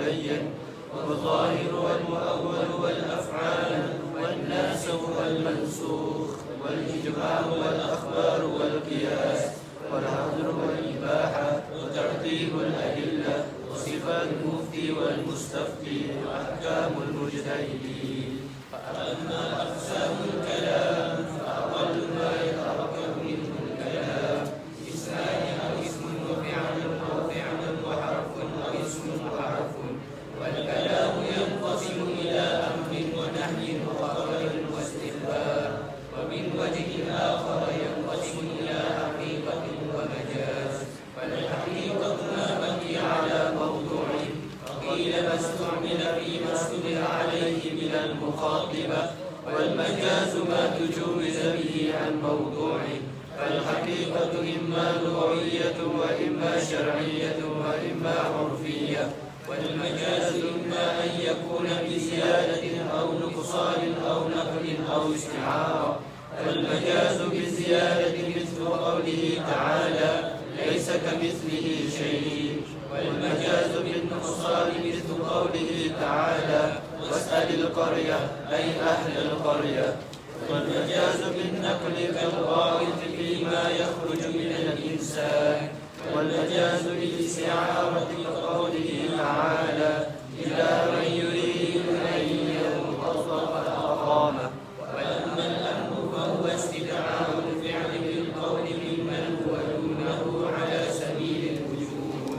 والمبين والظاهر والمؤول والأفعال والناسخ والمنسوخ والإجماع والأخبار والقياس والحظر والإباحة وترتيب الأدلة وصفات المفتي والمستفتي وأحكام المجتهدين. فأما أقسام الكلام فأقل ما يتركب منه الكلام اسمان أو اسم وفعل أو فعل وحرف أو اسم وحرف. والكلام ينقسم إلى أمر ونهي وخبر واستخبار. ومن وجه آخر ينقسم إلى حقيقة ومجاز. فالحقيقة ما بقي على موضوعه وقيل ما استعمل فيما استدل عليه من المخاطبة. والمجاز ما تجوز به عن موضوعه. فالحقيقة إما لغوية وإما شرعية وإما عرفية. والمجاز إما أن يكون بزيادة أو نقصان أو نقل أو استعارة. والمجاز بالزيادة مثل قوله تعالى ليس كمثله شيء. والمجاز بالنقصان مثل قوله تعالى واسأل القرية أي أهل القرية. والمجاز بالنقل كالغائط فيما يخرج من الإنسان. والمجاز بالاستعارة كقوله تعالى إلى من يريد أن ينقص فأقامه. وأما الأمر فهو استدعاء الفعل بالقول ممن هو دونه على سبيل الوجوب.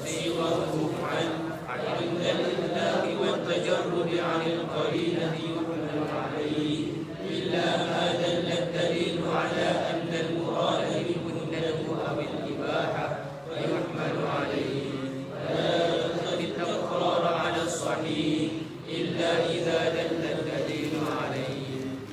وصيغة مفعل عند الإطلاق والتجرد عن القرينة يحمل عليه إلا ما دل الدليل على أن المراد منه الندب أو الإباحة ويحمل عليه. ولا يقتضي التكرار على الصحيح إلا إذا دل الدليل عليه.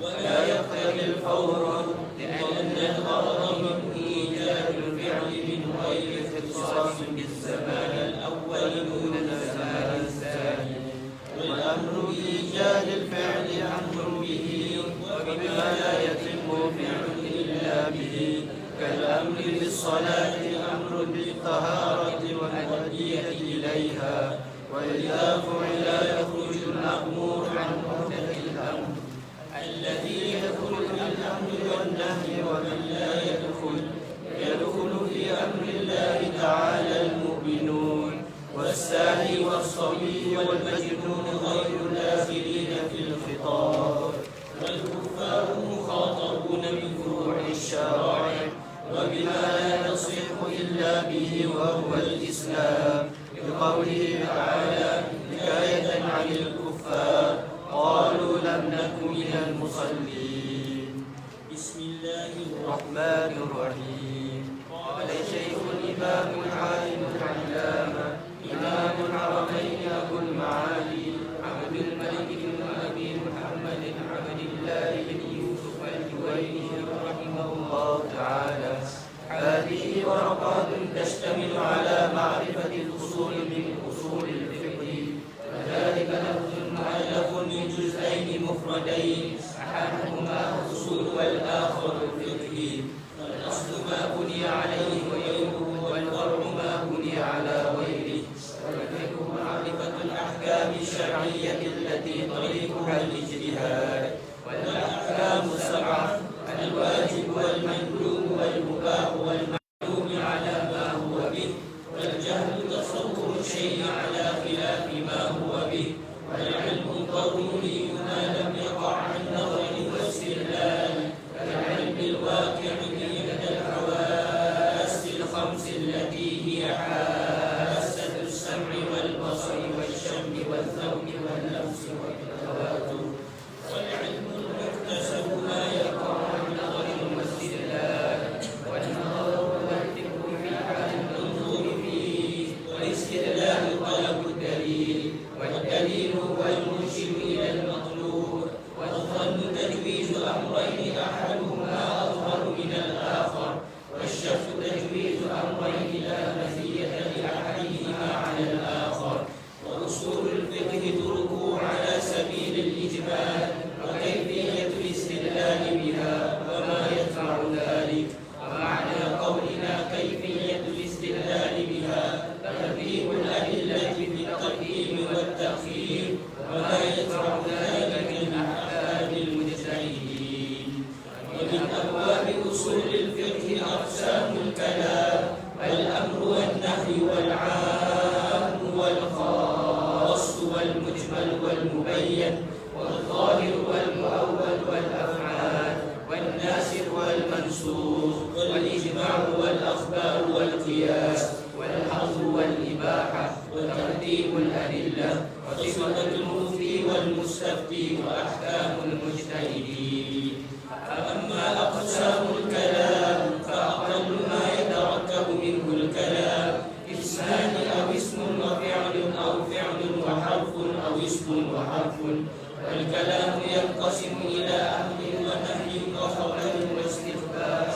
ولا يقتضي الفور لأن الغرض منه إيجاد الفعل من غير اختصاص بالزمان الأول دون الزمان الثاني. والأمر بإيجاد الفعل أمر به وبما لا يتم فعل إلا به. كالأمر بالصلاة أمر بالطهارة والهدية إليها. وإذا فعل يخرج المأمور عن عهدة الأمر الذي يدخل في الأمر والنهي. ومن لا يدخل في أمر الله تعالى المؤمنون والساهي والصبي والمجنون غير داخلين في الخطاب. والكفار مخاطبون بفروع الشرائع وبما لا يصح إلا به وهو الإسلام. بقوله تعالى حكاية عن الكفار قالوا لم نكن من المصلين. بسم الله الرحمن الرحيم. قال شيخ الإمام العالم العلامة إمام الحرمين أبو المعالي عبد الملك بن أبي محمد عبد الله بن يوسف الجويني رحمه الله تعالى. هذه ورقات تشتمل على معرفة الأصول من أصول الفقه. وذلك لفظ مؤلف من جزئين مفردين أحدهما الأصول والآخر الفقه. والأصل ما بني عليه غيره والفرع ما بني على غيره. والفقه معرفة الأحكام الشرعية التي طريقها الاجتهاد. والأحكام السبعة الواجب والمندوب والمباح والمعلوم على ما هو به. والجهل تصور الشيء على خلاف ما هو به. والعلم الضروري ما لم يقع عن نظر واستدلال كالعلم الواقع بيد الحواس الخمس التي هي حاسة السمع والبصر والشم والذوق واللمس والتواتر. والعلم المكتسب ما يقع عن نظر واستدلال. والنظر والفكر في حال المنظور فيه. والاستدلال طلب الدليل. والدليل التقديم والتأخير وما يدفع ذلك من أحكام المجتهدين. ومن أبواب أصول الفقه أقسام الكلام والأمر والنهي والعام والخاص والمجمل والمبين والظاهر والمؤول والأفعال والناسخ والمنسوخ والإجماع والأخبار والقياس والحظر والإباحة وتقديم الأدلة وصفة المفتي والمستفتي وأحكام المجتهدين. أما أقسام الكلام فأقل ما يتركب منه الكلام اسمان أو اسم وفعل أو فعل وحرف أو اسم وحرف. والكلام ينقسم إلى أمر ونهي وخبر واستخبار.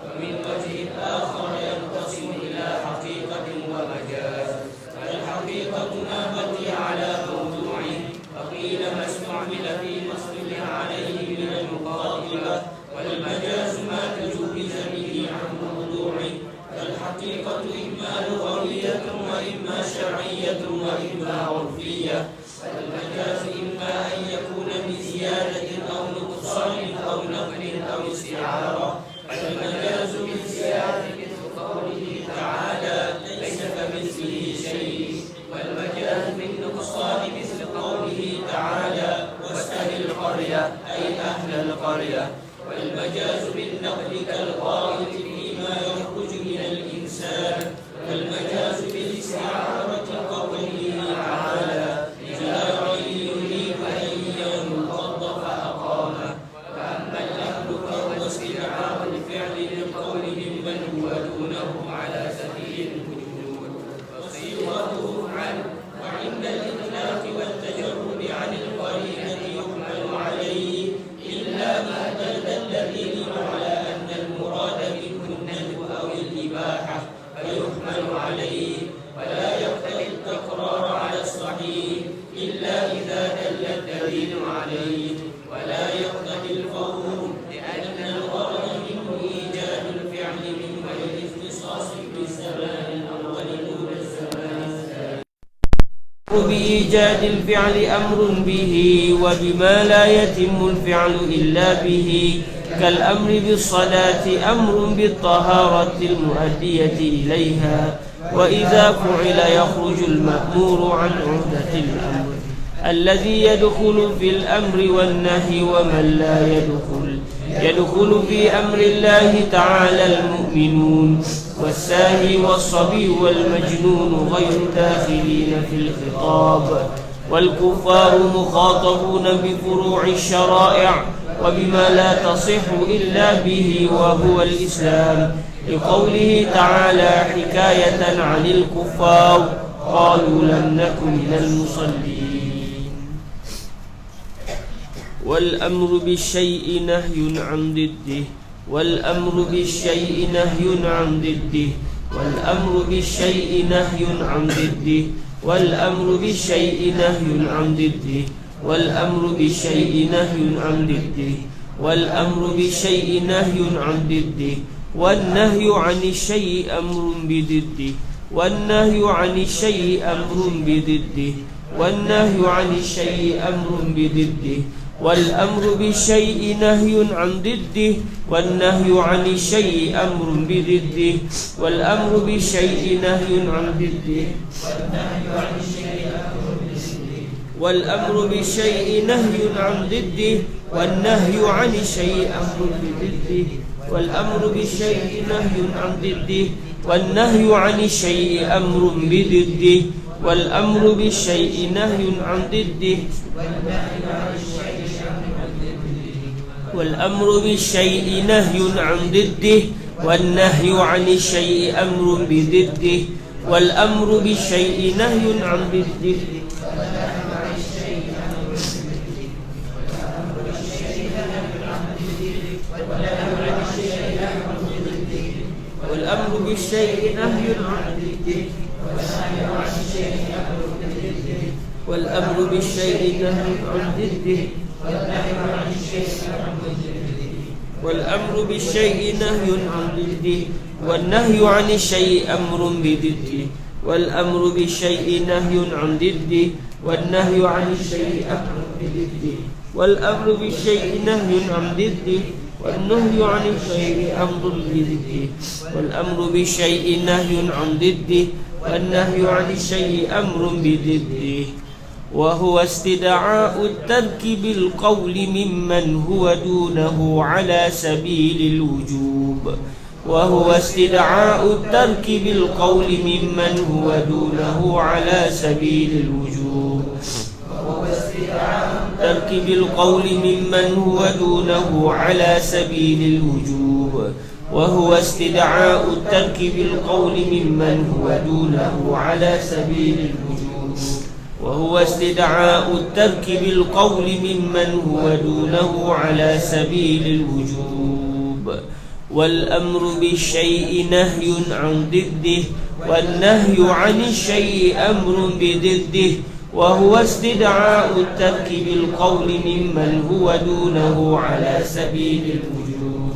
ومن وجه آخر ينقسم إلى حقيقة ومجاز. فالحقيقة ما بقي على موضوعه وقيل ما استعمل في مصدر عليه من المقاطبة. والمجاز ما تجوز به عن موضوعه. فالحقيقة إما لغوية وإما شرعية وإما عرفية. والمجاز إما أن يكون بزيادة أو نقصان أو نقل أو استعارة. والمجاز بالزيادة مثل قوله تعالى ليس كمثله شيء. والمجاز بالنقصان مثل قوله تعالى واسأل القرية أي أهل القرية. والمجاز بالنقل كالغائط فيما يخرج من الإنسان. والمجاز بالاستعارة كقوله تعالى جاعل يريد أن ينقض فأقامه. وأما الأهل فهو استدعاء الفعل للقول ممن هو دونه على سبيل الوجود وصيغته عنه. وعند الإطلاق والتجرد عن القرينة يحمل عليه إلا ما دل الدليل على أن المراد منه الندب أو الإباحة فيحمل عليه. ولا يقتضي التكرار على الصحيح إلا إذا دل الدليل عليه. ولا يقتضي الفور لأن الغرض منه إيجاد الفعل من غير اختصاص بالزمان الأول دون الزمان الثاني. بإيجاد الفعل أمر به وبما لا يتم الفعل إلا به كالأمر بالصلاة أمر بالطهارة المؤدية إليها. وإذا فعل يخرج المأمور عن عهدة الأمر الذي يدخل في الأمر والنهي. ومن لا يدخل في أمر الله تعالى المؤمنون والساهي والصبي والمجنون غير داخلين في الخطاب. والكفار مخاطبون بفروع الشرائع وبما لا تصح إلا به وهو الإسلام لقوله تعالى حكاية عن الكفار قالوا لم نكن من المصلين. والأمر بالشيء نهي عن ضده. والأمر بالشيء نهي عن ضده. والأمر بالشيء نهي عن ضده. والأمر بالشيء نهي عن ضده. والأمر بالشيء نهي عن ضده. والأمر بالشيء نهي عن ضده. والنهي عن الشيء أمر بضده. والنهي عن الشيء أمر بضده. والنهي عن الشيء أمر بضده. والأمر بالشيء نهي عن ضده. والنهي عن الشيء أمر بضده. والأمر بالشيء نهي عن ضده. والأمر بالشيء نهي عن ضده. والنهي عن الشيء أمر بضده. والأمر بالشيء نهي عن ضده. والنهي عن الشيء أمر بضده. والأمر بالشيء نهي عن ضده. والأمر بالشيء نهي عن ضده. والنهي عن الشيء أمر بضده. والأمر بالشيء نهي عن ضده. والأمر بالشيء نهي عن ضده. والأمر بالشيء نهي عن ضده. والأمر بالشيء نهي عن ضده. والنهي عن الشيء أمر بضده. والأمر بالشيء نهي عن ضده. والنهي عن الشيء أمر بضده والأمر بالشيء نهي عن ضده والنهي عن الشيء أمر بضده والأمر بالشيء نهي عن ضده والنهي عن الشيء أمر بضده وهو استدعاء الترك بالقول ممن هو دونه على سبيل الوجوب وهو استدعاء الترك بالقول ممن هو دونه على سبيل الوجوب وهو استدعاء الترك بالقول ممن هو دونه على سبيل الوجوب وهو استدعاء الترك بالقول ممن هو دونه على سبيل الوجوب وهو استدعاء الترك بالقول ممن هو دونه على سبيل الوجوب والأمر بالشيء نهي عن ضده والنهي عن الشيء أمر بضده وهو استدعاء الترك بالقول ممن هو دونه على سبيل الوجوب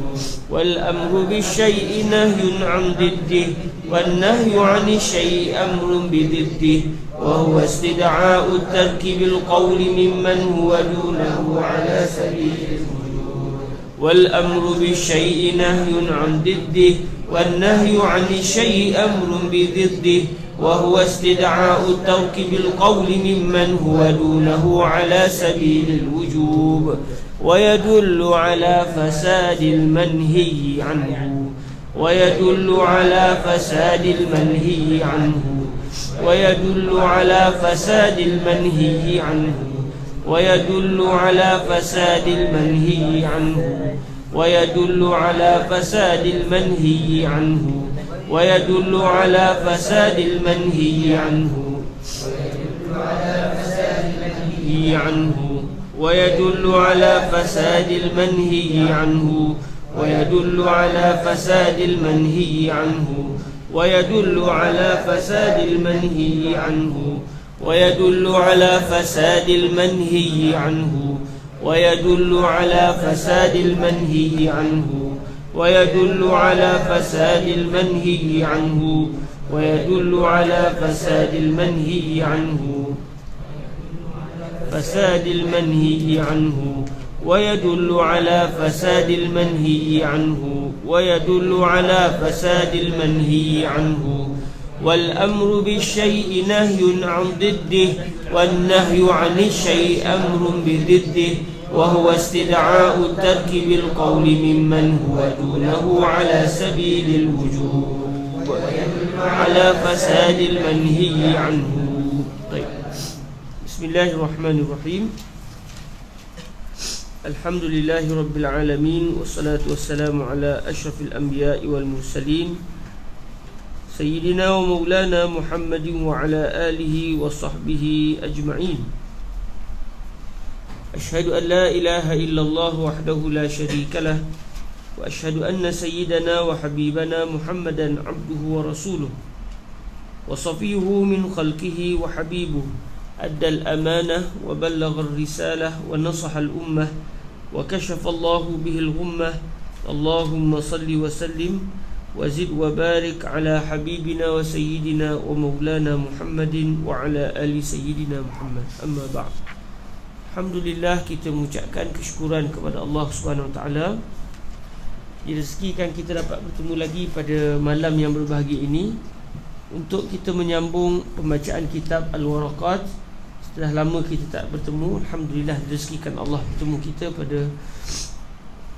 والأمر بالشيء نهي عن ضده والنهي عن الشيء أمر بضده وهو استدعاء الترك بالقول ممن هو دونه على سبيل الوجوب والأمر بالشيء نهي عن ضده والنهي عن الشيء أمر بضده وهو استدعاء الترك بالقول ممن هو دونه على سبيل الوجوب ويدل على فساد المنهي عنه ويدل على فساد المنهي عنه ويدل على فساد المنهي عنه ويدل على فساد المنهي عنه ويدل على فساد المنهي عنه ويدل على فساد المنهي عنه ويدل على فساد المنهي عنه ويدل على فساد المنهي عنه ويدل على فساد المنهي عنه ويدل على فساد المنهي عنه ويدل على فساد المنهي عنه ويدل على فساد المنهي عنه ويدل على فساد المنهي عنه فساد المنهي عنه ويدل على فساد المنهي عنه ويدل على فساد المنهي عنه والأمر بالشيء نهي عن ضده والنهي عن الشيء أمر بضده وهو استدعاء الترك بالقول ممن هو دونه على سبيل الوجوب على فساد المنهي عنه. طيب. بسم الله الرحمن الرحيم. الحمد لله رب العالمين والصلاة والسلام على أشرف الأنبياء والمرسلين سيدنا ومولانا محمد وعلى آله وصحبه أجمعين. أشهد أن لا إله إلا الله وحده لا شريك له وأشهد أن سيدنا وحبيبنا محمدا عبده ورسوله وصفيه من خلقه وحبيبه أدى الأمانة وبلغ الرسالة ونصح الأمة وكشف الله به الغمة. اللهم صل وسلم وزد وبارك على حبيبنا وسيدنا ومولانا محمد وعلى آل سيدنا محمد. أما بعد. Alhamdulillah, kita mengucapkan kesyukuran kepada Allah Subhanahu Wa Taala direzekikan kita dapat bertemu lagi pada malam yang berbahagia ini untuk kita menyambung pembacaan kitab Al-Waraqat. Setelah lama kita tak bertemu, alhamdulillah direzekikan Allah bertemu kita pada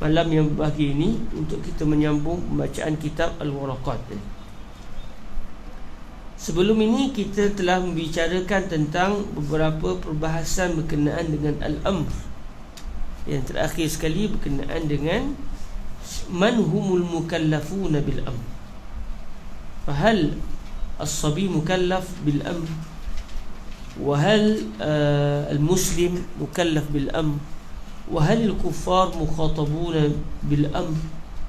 malam yang berbahagia ini untuk kita menyambung pembacaan kitab Al-Waraqat. Sebelum ini kita telah membicarakan tentang beberapa perbahasan berkenaan dengan al-amr. Yang terakhir sekali berkenaan dengan man humul mukallafuna bil amr. Fahal as-sabi mukallaf bil amr? Wahal al-muslim mukallaf bil amr? Wahal al-kuffar mukhatabuna bil amr?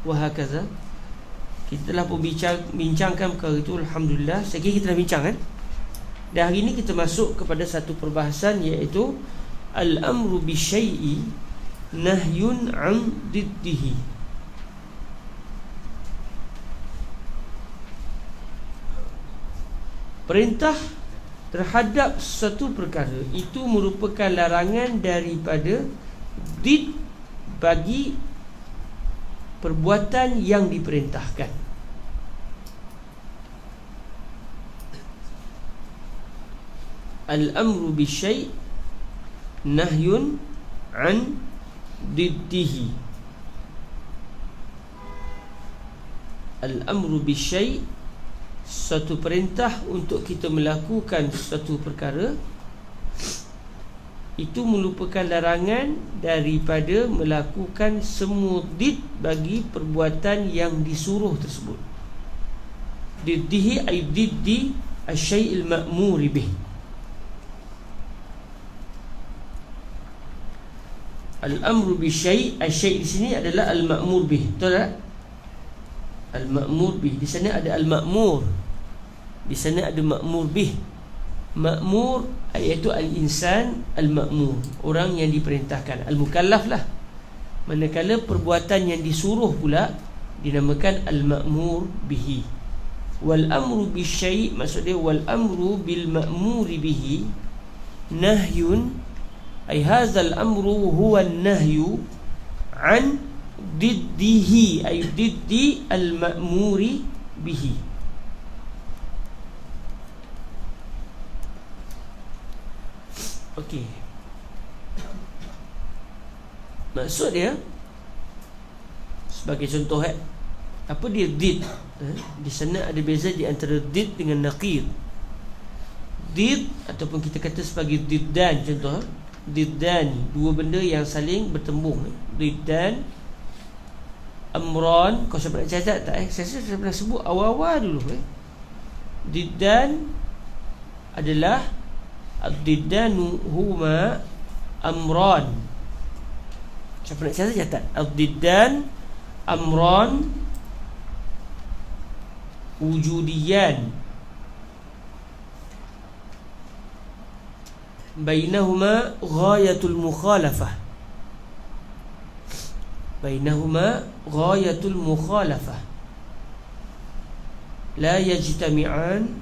Wahakaza. Kita telah bincangkan perkara itu, alhamdulillah. Saya kira kita dah bincang kan. Dan hari ini kita masuk kepada satu perbahasan, iaitu al-amru bisyai'i nahyun an diddihi. Perintah terhadap satu perkara, itu merupakan larangan daripada did bagi perbuatan yang diperintahkan. Al-amru bisyai' nahyun an diddihi. Al-amru bisyai', satu perintah untuk kita melakukan suatu perkara, itu merupakan larangan daripada melakukan semua did bagi perbuatan yang disuruh tersebut. Diddihi ay diddi asyai'il ma'muri bih. Al-amru bisyai', asyai' di sini adalah al-ma'mur bih. Betul tak? Al-ma'mur bih. Di sana ada al-ma'mur, di sana ada ma'mur bih. Ma'mur iaitu al-insan al-ma'mur, orang yang diperintahkan, al-mukallaf lah. Manakala perbuatan yang disuruh pula dinamakan al-ma'mur bihi. Wal amru bisyai', maksudnya wal amru bil ma'muri bihi nahyun, ay hadzal amru huwa an-nahyu an diddihi, ay diddi al-ma'muri bihi. Okey. Maksud dia, sebagai contoh, apa dia did? Di sana ada beza di antara did dengan naqid. Did ataupun kita kata sebagai diddan, contoh diddan, dua benda yang saling bertembung. Diddan, amran. Kau siapa nak catat tak? Saya pernah sebut awal-awal dulu. Diddan adalah ad-diddanu huma amran. Siapa nak catat? Ad-diddan amran wujudiyan bainahuma ghayatul mukhalafah. Bainahuma ghayatul mukhalafah la yajtami'an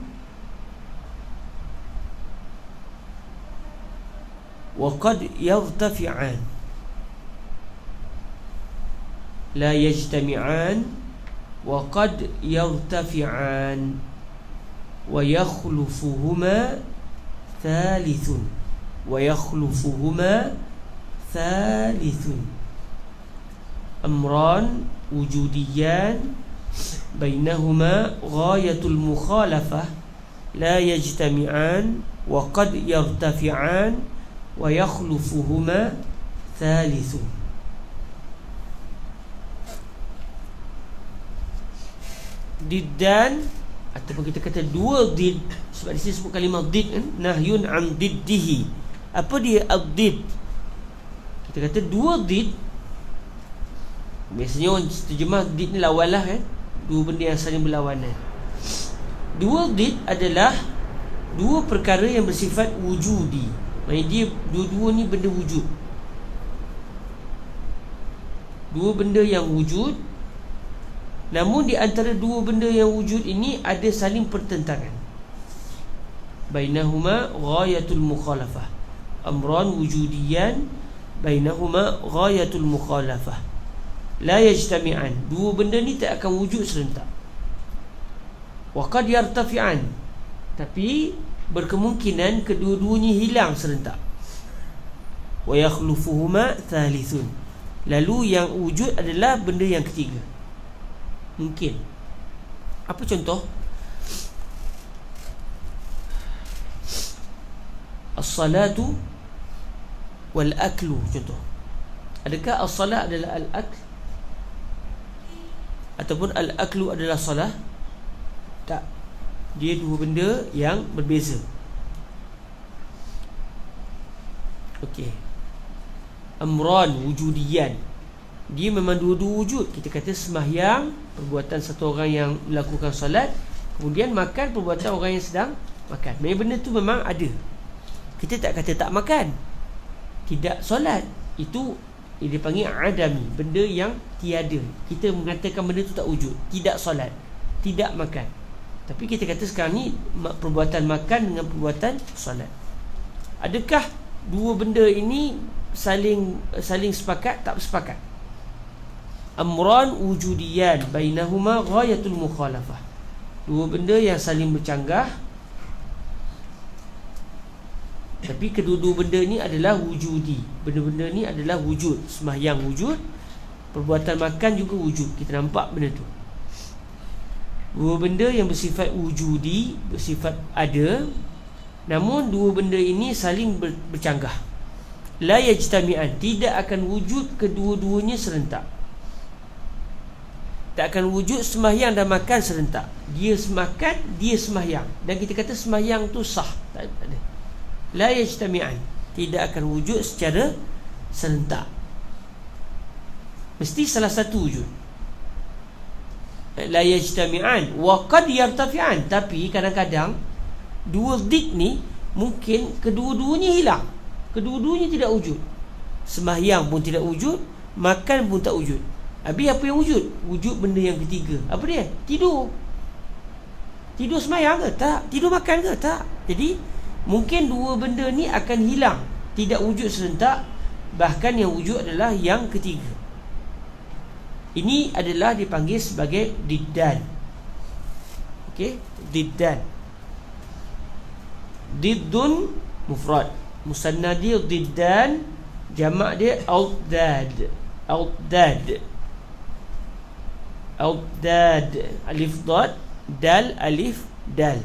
wa qad yartafi'an. La yajtami'an wa qad yartafi'an wa yakhlufuhuma thalithun. Wa yakhlufuhuma thalithun. Amran wujudiyan bainahuma ghayatul mukhalafah la yajtami'an wa qad yartafi'an wa yakhlufuhuma thalithun. Diddan ataupun kita kata dua did, sebab di sini sebut kalimah did kan? Nahyun an diddihi. Apa dia ad-did? Kita kata dua did. Biasanya orang terjemah did ni lawan lah kan? Dua benda yang saling berlawanan. Dua did adalah dua perkara yang bersifat wujudi. Maksudnya dia dua-dua ni benda wujud. Dua benda yang wujud, namun di antara dua benda yang wujud ini ada saling pertentangan. Bainahuma ghayatul mukhalafah. Amran wujudiyan bainahuma ghayatul mukhalafah la yajtami'an. Dua benda ni tak akan wujud serentak. Wa qad yartafi'an, tapi berkemungkinan kedua-duanya hilang serentak. Wa yakhlufuhuma thalithun. Lalu yang wujud adalah benda yang ketiga. Mungkin. Apa contoh? As-salatu wal-aklu, contoh. Adakah as-salat adalah al-akl? Ataupun al-aklu adalah salat? Tak. Dia dua benda yang berbeza. Okey. Amran wujudiyan, dia memang dua-dua wujud. Kita kata sembahyang, perbuatan satu orang yang melakukan solat, kemudian makan, perbuatan orang yang sedang makan. Memang benda tu memang ada. Kita tak kata tak makan, tidak solat. Itu dia panggil adami, benda yang tiada. Kita mengatakan benda tu tak wujud. Tidak solat, tidak makan. Tapi kita kata sekarang ni perbuatan makan dengan perbuatan solat. Adakah dua benda ini saling sepakat? Tak sepakat. Amran wujudiyan bainahuma ghayatul mukhalafah. Dua benda yang saling bercanggah, tapi kedua-dua benda ni adalah wujudi. Benda-benda ni adalah wujud. Sembahyang wujud, perbuatan makan juga wujud. Kita nampak benda tu. Dua benda yang bersifat wujudi, bersifat ada, namun dua benda ini saling bercanggah. La yajtami'an, tidak akan wujud kedua-duanya serentak. Tak akan wujud sembahyang dan makan serentak. Dia makan, dia sembahyang, dan kita kata sembahyang tu sah. Tak ada. La yajtami'an, tidak akan wujud secara serentak. Mesti salah satu wujud. La yajtami'an wa qad yartafi'an, tapi kadang-kadang dua zid ni mungkin kedua-duanya hilang, kedua-duanya tidak wujud. Sembahyang pun tidak wujud, makan pun tak wujud. Habis apa yang wujud? Wujud benda yang ketiga. Apa dia? Tidur. Tidur sembahyang ke? Tak. Tidur makan ke? Tak. Jadi mungkin dua benda ni akan hilang, tidak wujud serentak. Bahkan yang wujud adalah yang ketiga. Ini adalah dipanggil sebagai diddan. Okey, diddan. Diddun mufrad, musanna dia diddan, jamak dia awdad. Awdad. Awdad. Alif dad, dal alif dal.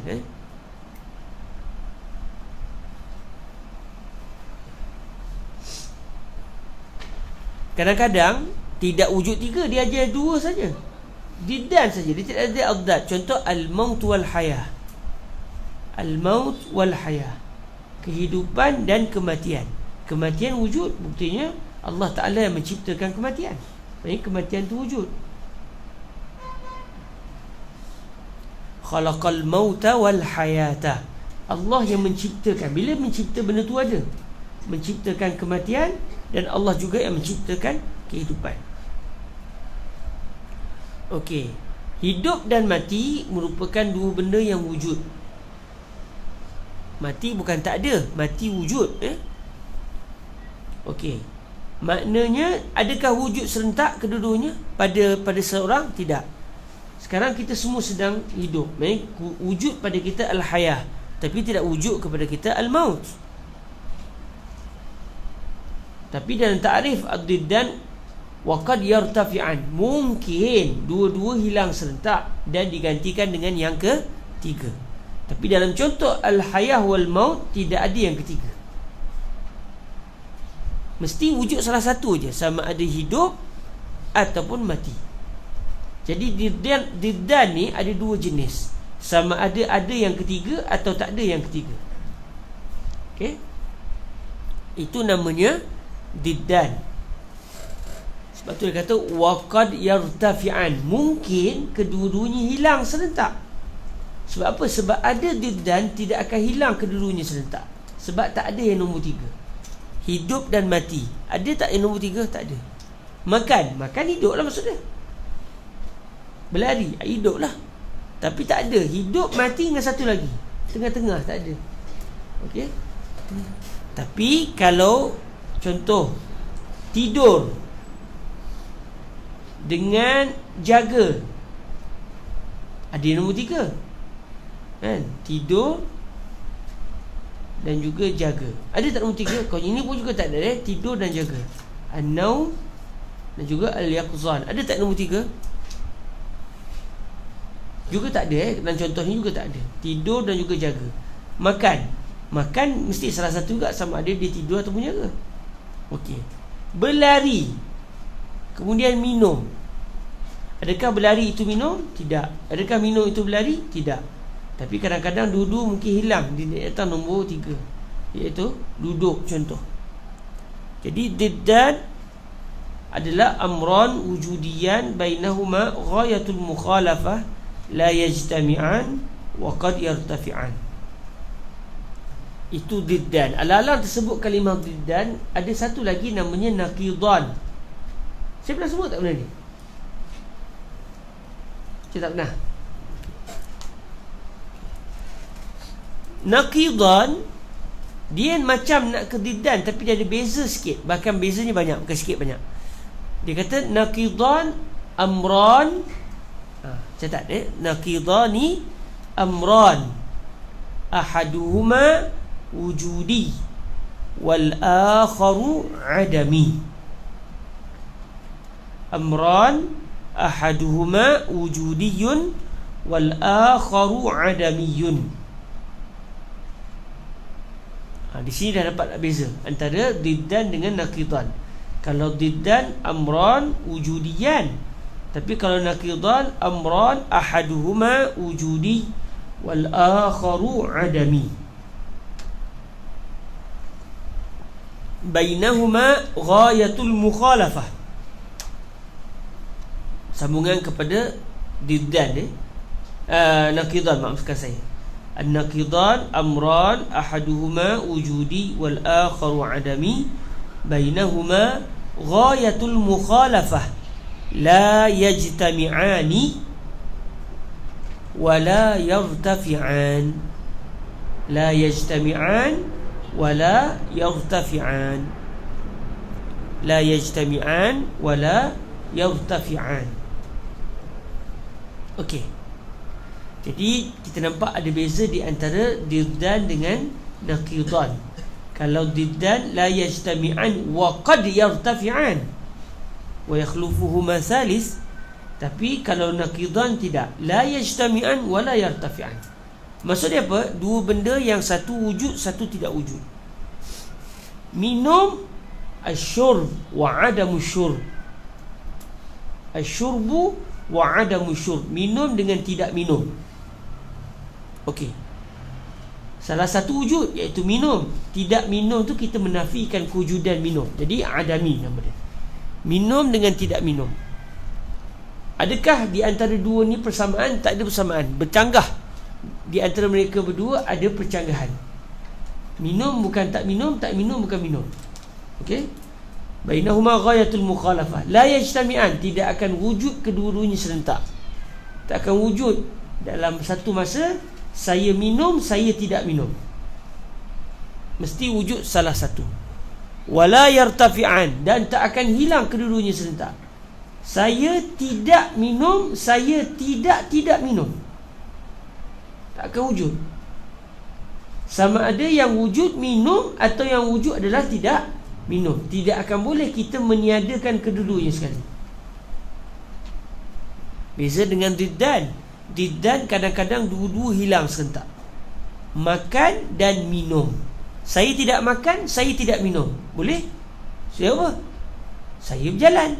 Kadang-kadang tidak wujud tiga, dia ajar dua saja. Diddan saja, dia tidak ada awdad. Contoh al-maut wal hayah. Al-maut wal hayah, kehidupan dan kematian. Kematian wujud, buktinya Allah Ta'ala yang menciptakan kematian. Maksudnya kematian itu wujud. Khalaqal mauta wal hayata, Allah yang menciptakan. Bila mencipta benda tu ada, menciptakan kematian, dan Allah juga yang menciptakan kehidupan. Okey, hidup dan mati merupakan dua benda yang wujud. Mati bukan tak ada, mati wujud. Okey, maknanya adakah wujud serentak kedua-duanya pada seorang? Tidak. Sekarang kita semua sedang hidup. Wujud pada kita al-hayah, tapi tidak wujud kepada kita al-maut. Tapi dalam ta'rif ad-diddan wa qad yartafi'an, mungkin dua-dua hilang serentak dan digantikan dengan yang ketiga. Tapi dalam contoh al-hayah wal maut tidak ada yang ketiga. Mesti wujud salah satu je, sama ada hidup ataupun mati. Jadi diddan ni ada dua jenis, sama ada yang ketiga atau tak ada yang ketiga. Okey, itu namanya diddan. Sebab tu dia kata waqad yartafi'an, mungkin kedua-duanya hilang serentak. Sebab apa? Sebab ada diddan, tidak akan hilang kedua-duanya serentak. Sebab tak ada yang nombor tiga. Hidup dan mati, ada tak yang nombor tiga? Tak ada. Makan hidup lah maksudnya. Berlari, hidup lah. Tapi tak ada hidup, mati dengan satu lagi tengah-tengah, tak ada. Okey. Tapi kalau contoh tidur dengan jaga, ada yang nombor tiga kan? Tidur dan juga jaga, ada tak nombor tiga? Kalau ini pun juga tak ada. Tidur dan jaga, an-naum dan juga al-yaqzan, ada tak nombor tiga? Juga tak ada. Dan contoh ni juga tak ada. Tidur dan juga jaga. Makan mesti salah satu juga, sama ada dia tidur ataupun jaga. Okey. Berlari, kemudian minum, adakah berlari itu minum? Tidak. Adakah minum itu berlari? Tidak. Tapi kadang-kadang duduk mungkin hilang, dia datang nombor tiga, iaitu duduk contoh. Jadi diddan adalah amran wujudiyan bainahuma ghayatul mukhalafah la yajtami'an wa qad yartafi'an. Itu diddan. Al-alam tersebut kalimah diddan. Ada satu lagi namanya naqidan. Saya pernah sebut tak benda ni? Saya tak pernah. Naqidan dia macam nak ke diddan, tapi dia ada beza sikit. Bahkan bezanya banyak, bukan sikit, banyak. Dia kata naqidan amran. Catat naqidani amran ahaduhuma wujudi wal akharu adami. Amran ahaduhuma wujudiyun wal akharu adamiyun. Di sini dah dapat beza antara diddan dengan naqidan. Kalau diddan amran wujudiyan, tapi kalau naqidan amran ahaduhuma wujudi wal akharu adami. Bainahuma ghayatul mukhalafah. Sambungan kepada diddan naqidan, maafkan saya. An-naqidan amran ahaduhuma wujudi wal akharu adami. Bainahuma ghayatul mukhalafah la yajtami'ani wa la yartafi'an. La yajtami'an wa la yartafi'an. La yajtami'an wa la yartafi'an. Okey. Jadi kita nampak ada beza di antara diddan dengan naqidan. Kalau diddan la yajtami'an wa qad yartafi'an wa yakhlufuhuma thalith. Tapi kalau naqidan tidak, la yajtami'an wa la yartafi'an. Maksudnya apa? Dua benda yang satu wujud, satu tidak wujud. Minum, asyurb wa adamu syurb. Asyurbu wa adamu syurb. Minum dengan tidak minum. Okey. Salah satu wujud iaitu minum. Tidak minum tu kita menafikan kewujudan minum. Jadi adami nama dia. Minum dengan tidak minum. Adakah di antara dua ni persamaan? Tak ada persamaan. Bercanggah. Di antara mereka berdua ada percanggahan. Minum bukan tak minum, tak minum bukan minum. Okey? Bainahuma ghayatul mukhalafah. La yajtami'an, tidak akan wujud kedua-duanya serentak. Tak akan wujud dalam satu masa saya minum, saya tidak minum. Mesti wujud salah satu. Wala yartafi'an, dan tak akan hilang kedua-duanya serentak. Saya tidak minum, saya tidak minum. Tak akan wujud. Sama ada yang wujud minum atau yang wujud adalah tidak minum. Tidak akan boleh kita meniadakan kedua-duanya sekali. Beza dengan diddan. Diddan kadang-kadang dua-dua hilang serentak. Makan dan minum. Saya tidak makan, saya tidak minum. Boleh? Saya apa? Saya berjalan.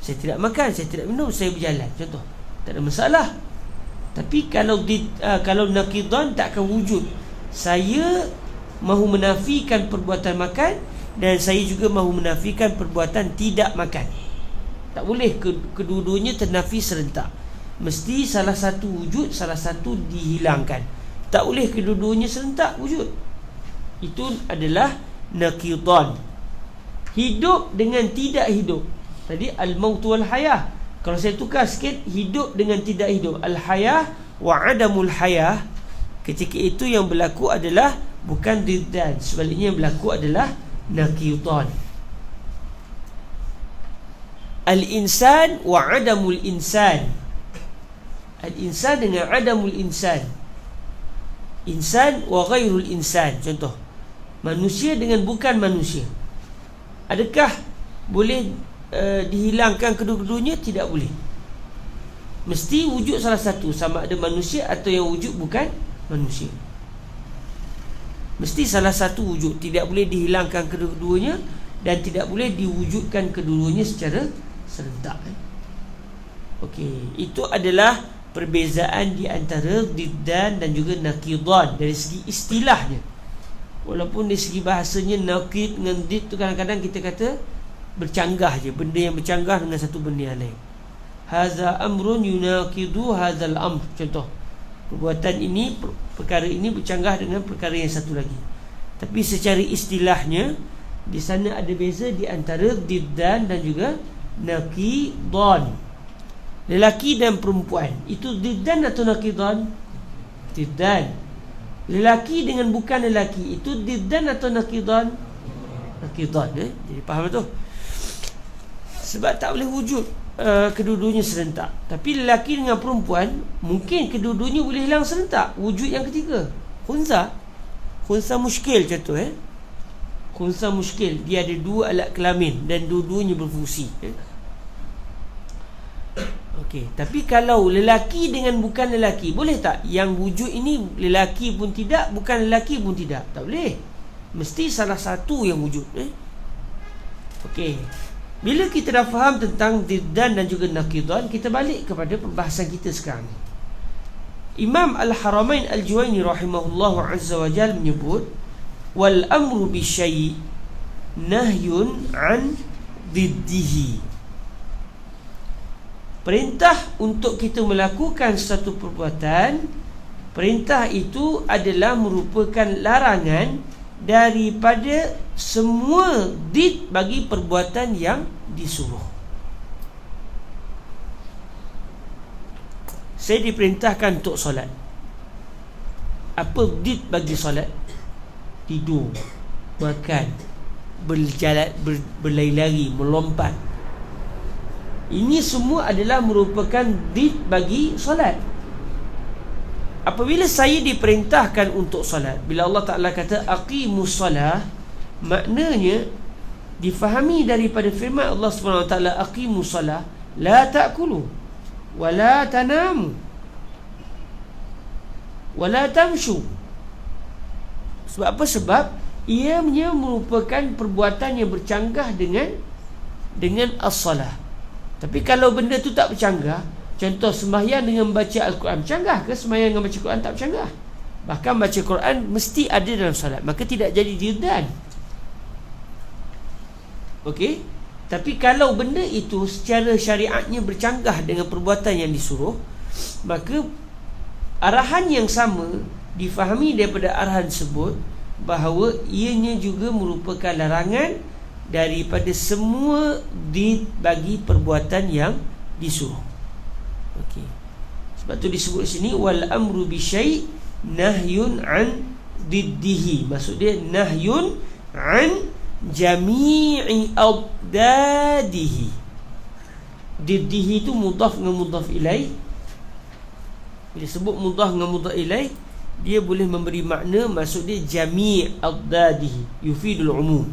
Saya tidak makan, saya tidak minum, saya berjalan. Contoh. Tak ada masalah. Tapi kalau naqidan tak akan wujud. Saya mahu menafikan perbuatan makan dan saya juga mahu menafikan perbuatan tidak makan. Tak boleh kedua-duanya ternafi serentak. Mesti salah satu wujud, salah satu dihilangkan. Tak boleh kedua-duanya serentak wujud. Itu adalah naqidan. Hidup dengan tidak hidup. Tadi al-maut wal hayah. Kalau saya tukar sikit, hidup dengan tidak hidup. Al-hayah wa adamul hayah. Ketika itu yang berlaku adalah bukan diddan. Sebaliknya yang berlaku adalah naqidan. Al-insan wa adamul insan. Al-insan dengan adamul insan. Insan wa ghairul insan. Contoh, manusia dengan bukan manusia. Adakah boleh dihilangkan kedua-duanya? Tidak boleh. Mesti wujud salah satu, sama ada manusia atau yang wujud bukan manusia. Mesti salah satu wujud. Tidak boleh dihilangkan kedua-duanya dan tidak boleh diwujudkan kedua-duanya secara serentak. Okey, itu adalah perbezaan di antara diddan dan juga naqidan dari segi istilahnya. Walaupun dari segi bahasanya naqid dengan did tu kadang-kadang kita kata bercanggah je, benda yang bercanggah dengan satu benda yang lain. Hadza amrun yunaqidu hadzal amr. Contoh, perbuatan ini, perkara ini bercanggah dengan perkara yang satu lagi. Tapi secara istilahnya di sana ada beza di antara diddan dan juga naqidan. Lelaki dan perempuan itu diddan atau naqidan? Diddan. Lelaki dengan bukan lelaki itu diddan atau naqidan? Naqidan. Jadi faham tu? Sebab tak boleh wujud kedua-duanya serentak. Tapi lelaki dengan perempuan mungkin kedua-duanya boleh hilang serentak. Wujud yang ketiga, khunsa. Khunsa muskil contoh. Khunsa muskil, dia ada dua alat kelamin dan dua-duanya berfungsi. Okey, tapi kalau lelaki dengan bukan lelaki, boleh tak? Yang wujud ini lelaki pun tidak, bukan lelaki pun tidak. Tak boleh. Mesti salah satu yang wujud. Okey. Bila kita dah faham tentang diddan dan juga naqidan, kita balik kepada pembahasan kita sekarang. Imam Al-Haramain Al-Juwayni rahimahullahu azza wa jalla menyebut, wal amru bi syai' nahyun an diddihi. Perintah untuk kita melakukan satu perbuatan, perintah itu adalah merupakan larangan daripada semua did bagi perbuatan yang disuruh. Saya diperintahkan untuk solat. Apa did bagi solat? Tidur, makan, berjalan, berlari-lari, melompat. Ini semua adalah merupakan did bagi solat. Apabila saya diperintahkan untuk solat, bila Allah Ta'ala kata aqimus solah, maknanya difahami daripada firman Allah SWT, aqimus solah, la ta'kulu wa la tanamu wa la tamshu. Sebab apa? Sebab ianya merupakan perbuatan yang bercanggah dengan as-salah. Tapi kalau benda tu tak bercanggah, contoh sembahyang dengan membaca Al-Quran, bercanggah ke sembahyang dengan baca Quran? Tak bercanggah. Bahkan baca Quran mesti ada dalam salat, maka tidak jadi diddan. Okey. Tapi kalau benda itu secara syariatnya bercanggah dengan perbuatan yang disuruh, maka arahan yang sama difahami daripada arahan tersebut bahawa ianya juga merupakan larangan daripada semua bagi perbuatan yang disuruh. Okey. Sebab tu disebut sini wal amru bi syai' nahyun an diddihi. Maksud dia nahyun an jami'i abdadihi. Diddihi itu mudhaf dengan mudhaf ilaih. Bila sebut mudhaf dengan mudhaf ilaih, dia boleh memberi makna, maksud dia jami' abdadihi, yufidul umum.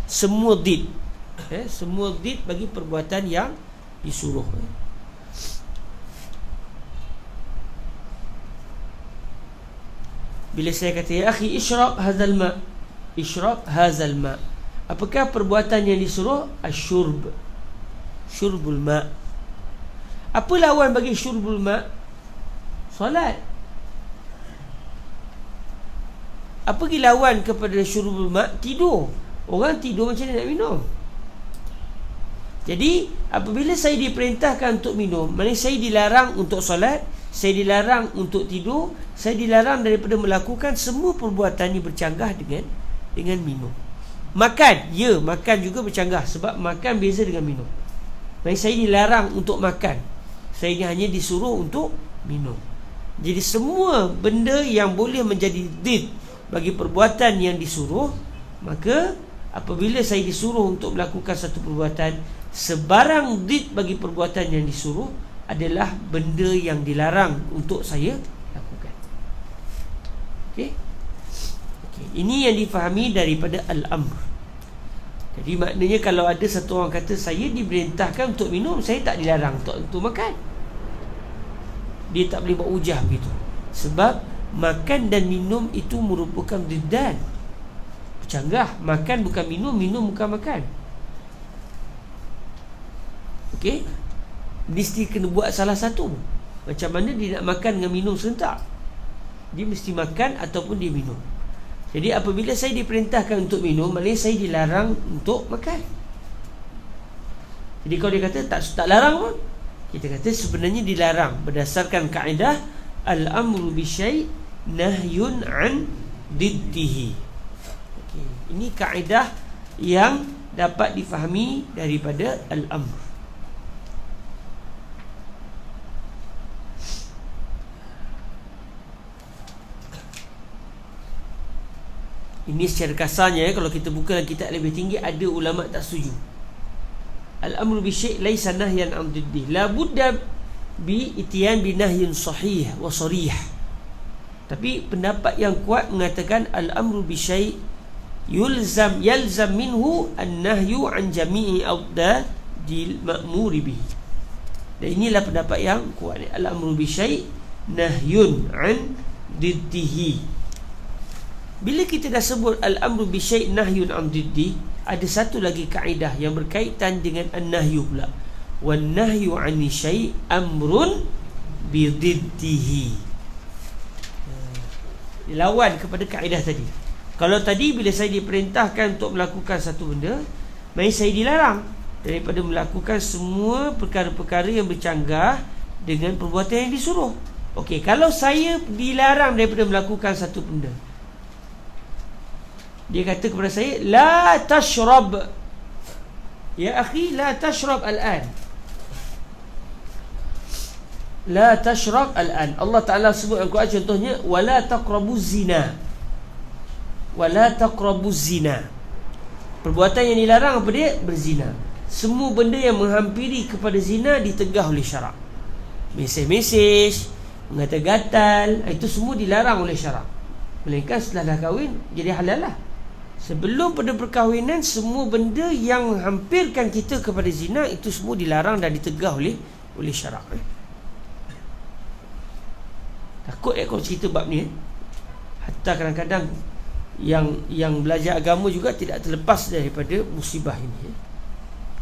Semua did, semua did bagi perbuatan yang disuruh. Bila saya kata ya akhi ishrab hadzal ma, ishrab hadzal ma, apakah perbuatan yang disuruh? Asyurb, syurbul ma. Apa lawan bagi syurbul ma? Solat. Apa lawan kepada syurbul ma? Tidur. Orang tidur macam mana nak minum? Jadi apabila saya diperintahkan untuk minum, maknanya saya dilarang untuk solat, saya dilarang untuk tidur, saya dilarang daripada melakukan semua perbuatan yang bercanggah dengan minum. Makan, ya, makan juga bercanggah, sebab makan beza dengan minum. Maknanya saya dilarang untuk makan, saya hanya disuruh untuk minum. Jadi semua benda yang boleh menjadi did bagi perbuatan yang disuruh, maka apabila saya disuruh untuk melakukan satu perbuatan, sebarang did bagi perbuatan yang disuruh adalah benda yang dilarang untuk saya lakukan. Okey? Ini yang difahami daripada al-amr. Jadi maknanya kalau ada satu orang kata saya diperintahkan untuk minum, saya tak dilarang untuk makan, dia tak boleh buat hujah begitu. Sebab makan dan minum itu merupakan diddan, bercanggah. Makan bukan minum, minum bukan makan. Okey, mesti kena buat salah satu. Macam mana dia nak makan dengan minum serentak? Dia mesti makan ataupun dia minum. Jadi apabila saya diperintahkan untuk minum, maknanya saya dilarang untuk makan. Jadi kalau dia kata tak larang pun, kita kata sebenarnya dilarang berdasarkan kaedah al-amru bi syai' nahyun an diddihi. Okey, ini kaedah yang dapat difahami daripada al-amr. Ini secara kasarnya kalau kita buka kitab lebih tinggi, ada ulama tak setuju. Al-amru bisyai' laisa nahyan 'an diddih. La budda bi ityan bi nahyin sahih wa sarih. Tapi pendapat yang kuat mengatakan al-amru bisyai' yalzam minhu an-nahyu 'an jami'i awdadil ma'muri bih. Dan inilah pendapat yang kuat. Al-amru bisyai' nahyun 'an diddihi. Bila kita dah sebut al-amru bisyai' nahyun 'an diddi, ada satu lagi kaedah yang berkaitan dengan an-nahyu pula. Wan nahyu 'ani syai' amrun bididdihi. Lawan kepada kaedah tadi. Kalau tadi bila saya diperintahkan untuk melakukan satu benda, mari saya dilarang daripada melakukan semua perkara-perkara yang bercanggah dengan perbuatan yang disuruh. Okey, kalau saya dilarang daripada melakukan satu benda, dia kata kepada saya, la tashrab. Ya akhi, la tashrab al-an. La tashrab al-an. Allah Ta'ala sebut dalam Quran contohnya, wala taqrabu zina. Wala taqrabu zina. Perbuatan yang dilarang apa dia? Berzina. Semua benda yang menghampiri kepada zina ditegah oleh syarak. Mesej-mesej, menggatal-gatal, itu semua dilarang oleh syarak. Melainkan setelah dah kahwin, jadi halal lah. Sebelum pada perkahwinan, semua benda yang menghampirkan kita kepada zina, itu semua dilarang dan ditegah oleh syarak. Takut kalau cerita bab ni. Hatta kadang-kadang yang belajar agama juga tidak terlepas daripada musibah ini.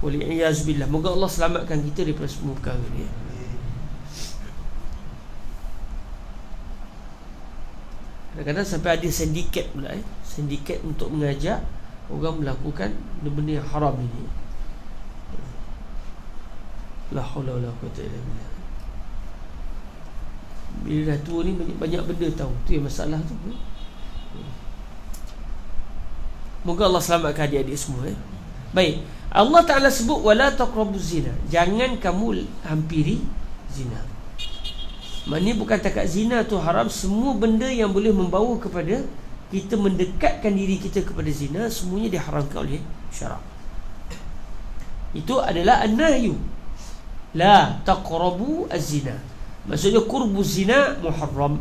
Wali'iyazbillah. Moga Allah selamatkan kita daripada semua perkara ni. Kadang-kadang sampai ada sindiket pula, sindiket untuk mengajak orang melakukan benda yang haram ini. La haula wala quwwata illa billah. Bila dah tua ni banyak benda tahu. Tu yang masalah tu. Moga Allah selamatkan adik-adik semua. Baik, Allah Ta'ala sebut wala taqrabuz zina. Jangan kamu hampiri zina. Maknanya bukan takat zina tu haram. Semua benda yang boleh membawa kepada kita mendekatkan diri kita kepada zina, semuanya diharamkan oleh syarak. Itu adalah an-nahyu. La taqrabu az-zina. Maksudnya qurbu zina muharram.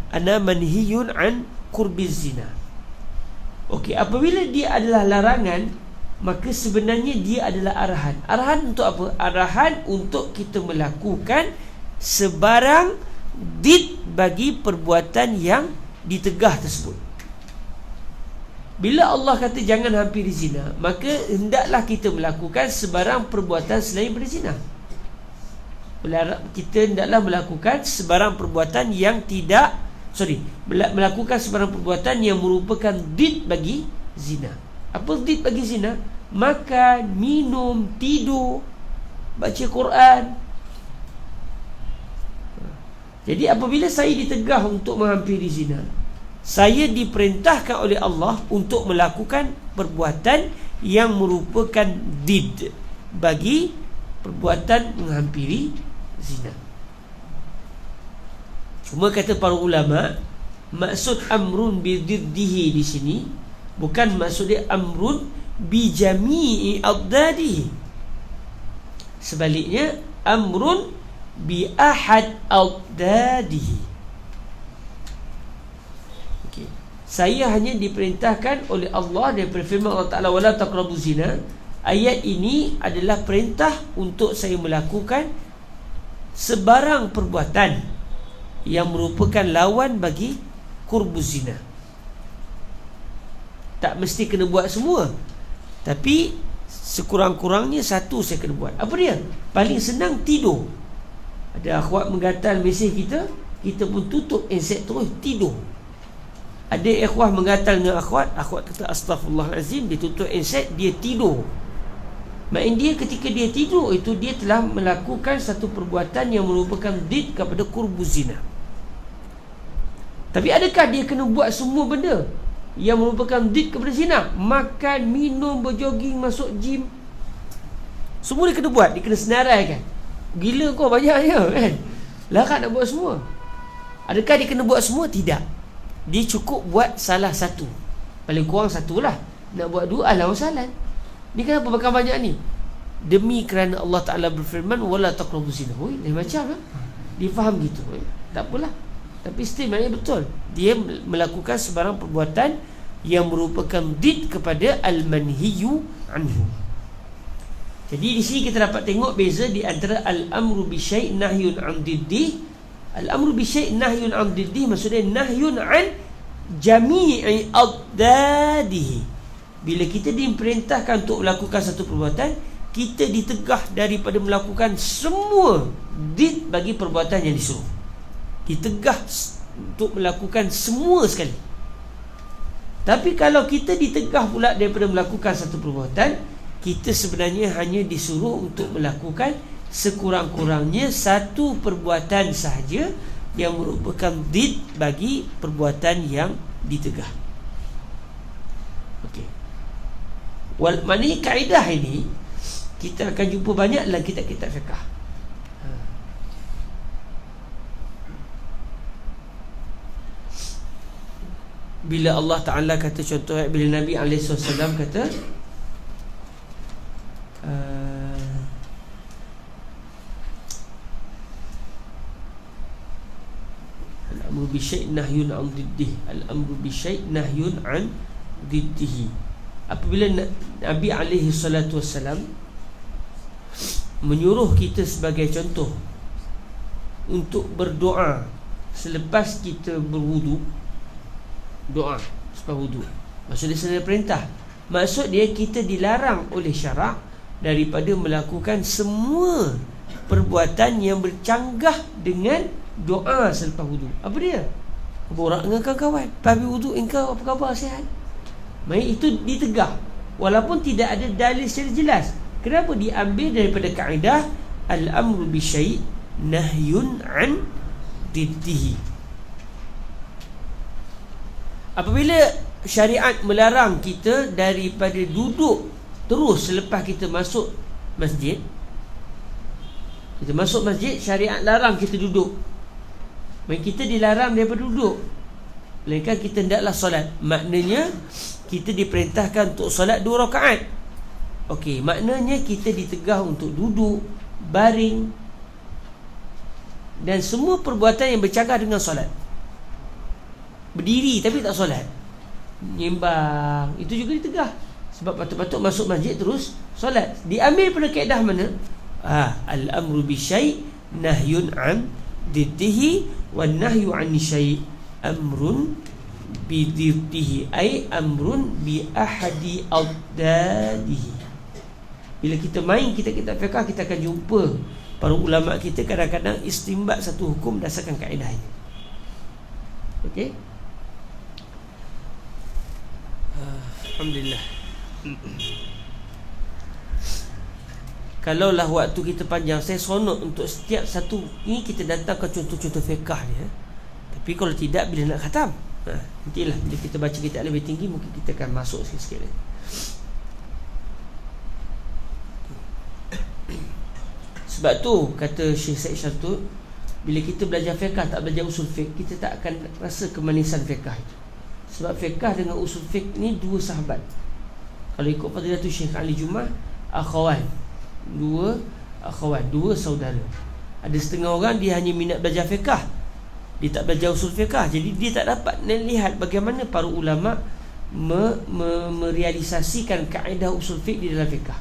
Ana manhiyun an qurbi zina. Okey, apabila dia adalah larangan, maka sebenarnya dia adalah arahan. Arahan untuk apa? Arahan untuk kita melakukan sebarang did bagi perbuatan yang ditegah tersebut. Bila Allah kata jangan hampiri zina, maka hendaklah kita melakukan sebarang perbuatan selain daripada zina. Kita hendaklah melakukan sebarang perbuatan yang melakukan sebarang perbuatan yang merupakan did bagi zina. Apa did bagi zina? Makan, minum, tidur, baca Quran. Jadi apabila saya ditegah untuk menghampiri zina, saya diperintahkan oleh Allah untuk melakukan perbuatan yang merupakan did bagi perbuatan menghampiri zina. Cuma kata para ulama, maksud amrun bididdihi di sini bukan maksudnya amrun bi jami'i adadihi. Sebaliknya amrun bi ahad adadihi. Okey. Saya hanya diperintahkan oleh Allah daripada firman Allah Ta'ala wala taqrabu zina. Ayat ini adalah perintah untuk saya melakukan sebarang perbuatan yang merupakan lawan bagi qurbu zina. Tak mesti kena buat semua, tapi sekurang-kurangnya satu saya kena buat. Apa dia? Paling senang tidur. Ada akhwat menggatal mesej kita, kita pun tutup handset terus tidur. Ada ikhwah menggatal dengan akhwat kata astaghfirullahalazim, dia tutup handset, dia tidur. Maksudnya dia ketika dia tidur itu, dia telah melakukan satu perbuatan yang merupakan did kepada qurbu zina. Tapi adakah dia kena buat semua benda yang merupakan did kepada zina? Makan, minum, berjoging, masuk gym, semua dia kena buat, dia kena senaraikan. Gila kau banyaknya kan, larat nak buat semua. Adakah dia kena buat semua? Tidak. dia cukup buat salah satu, paling kurang satu lah. Nak buat dua alah masalah. Ni kenapa makan banyak ni? Demi kerana Allah Ta'ala berfirman wala taqrabu zina. Lain macam lah. Dia faham gitu. Tak apalah. Tapi still maknanya betul. Dia melakukan sebarang perbuatan yang merupakan did kepada al-manhiyu anhu. Jadi di sini kita dapat tengok beza di antara al-amru bi syai' nahyun 'an diddih. Al-amru bi syai' nahyun 'an diddih maksudnya nahyun 'an jami'i adadihi. Bila kita diperintahkan untuk melakukan satu perbuatan, kita ditegah daripada melakukan semua did bagi perbuatan yang disuruh. Ditegah untuk melakukan semua sekali. Tapi kalau kita ditegah pula daripada melakukan satu perbuatan, kita sebenarnya hanya disuruh untuk melakukan sekurang-kurangnya satu perbuatan sahaja yang merupakan did bagi perbuatan yang ditegah. Okey. Maknanya kaedah ini kita akan jumpa banyak dalam kitab-kitab fiqh. Bila Allah Ta'ala kata, contoh bila Nabi SAW kata al-amru bi syai' nahyun 'an diddih. Al-amru bi syai' nahyun 'an diddihi. Apabila Nabi SAW menyuruh kita sebagai contoh untuk berdoa selepas kita berwudu, doa selepas wudu, maksudnya sebenarnya perintah. Maksud dia kita dilarang oleh syarak daripada melakukan semua perbuatan yang bercanggah dengan doa selepas wudu. Apa dia? Borak dengan kawan-kawan, habis wudu, engkau apa khabar, sihat? Itu ditegah walaupun tidak ada dalil secara jelas. Kenapa diambil daripada kaedah al-amru bi syai' nahyun 'an diddihi. Apabila syariat melarang kita daripada duduk terus selepas kita masuk masjid, kita masuk masjid, syariat larang kita duduk. Kita dilarang daripada duduk, melainkan kita hendaklah solat. Maknanya kita diperintahkan untuk solat 2 rakaat. Okey, maknanya kita ditegah untuk duduk, baring dan semua perbuatan yang bercanggah dengan solat. Berdiri tapi tak solat, nyembang, itu juga ditegah. Sebab patut-patut masuk masjid terus solat. Diambil pada kaedah mana? Al-amru bi syai' nahyun 'an diddihi wan nahyu 'an syai' amrun bi diddihi, ay amrun bi ahadi adadihi. Bila kita main kitab-kitab fiqh, kita akan jumpa para ulama kita kadang-kadang istimbat satu hukum berdasarkan kaedah ini. Okey. Alhamdulillah. Kalaulah waktu kita panjang, saya seronok untuk setiap satu ni kita datang ke contoh-contoh fiqh dia. Tapi kalau tidak, bila nak khatam, nantilah bila kita baca kitab lebih tinggi, mungkin kita akan masuk sikit-sikit lagi. Sebab tu kata Syekh Said Syatud, bila kita belajar fiqh tak belajar usul fiqh, kita tak akan rasa kemanisan fiqh itu. Sebab fiqh dengan usul fiqh ni dua sahabat. Kalau ikut Fadilatul Syekh Ali Jummah, akhwan, dua saudara. Ada setengah orang dia hanya minat belajar fiqh, dia tak belajar usul fiqh. Jadi dia tak dapat melihat bagaimana para ulama merealisasikan kaedah usul fiqh di dalam fiqh.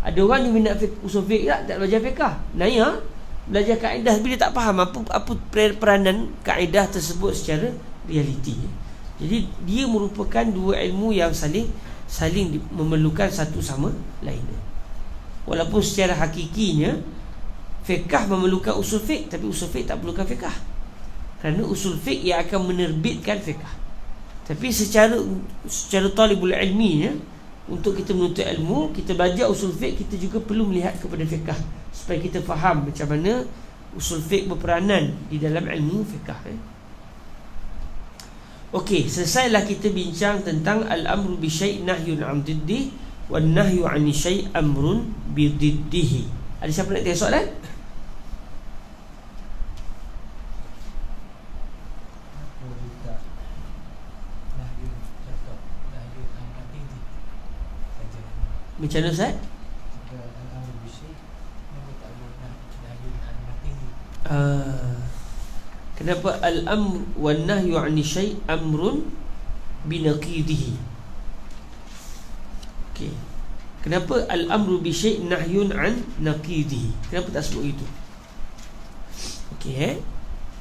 Ada orang yang minat usul fiqh tak belajar fiqh, naya belajar kaedah, bila tak faham apa peranan kaedah tersebut secara realiti. Jadi dia merupakan dua ilmu yang saling memerlukan satu sama lain. Walaupun secara hakikinya fiqh memerlukan usul fiqh, tapi usul fiqh tak perlukan fiqh, kerana usul fiqh yang akan menerbitkan fiqh. Tapi secara talibul ilminya, untuk kita menuntut ilmu, kita belajar usul fiqh, kita juga perlu melihat kepada fiqh supaya kita faham macam mana usul fiqh berperanan di dalam ilmu fiqh. Okey, selesailah kita bincang tentang al-amru bi syai' nahyun 'an diddih wan nahyu 'an syai' amrun bi diddihi. Ada siapa nak tanya soalan? Macam mana Ustaz? Kenapa al-amr wan nahyu 'ani syai' amrun binaqidihi? Okey. Kenapa al-amru bi syai' nahyun 'an naqidihi? Kenapa tak sebut itu? Okey,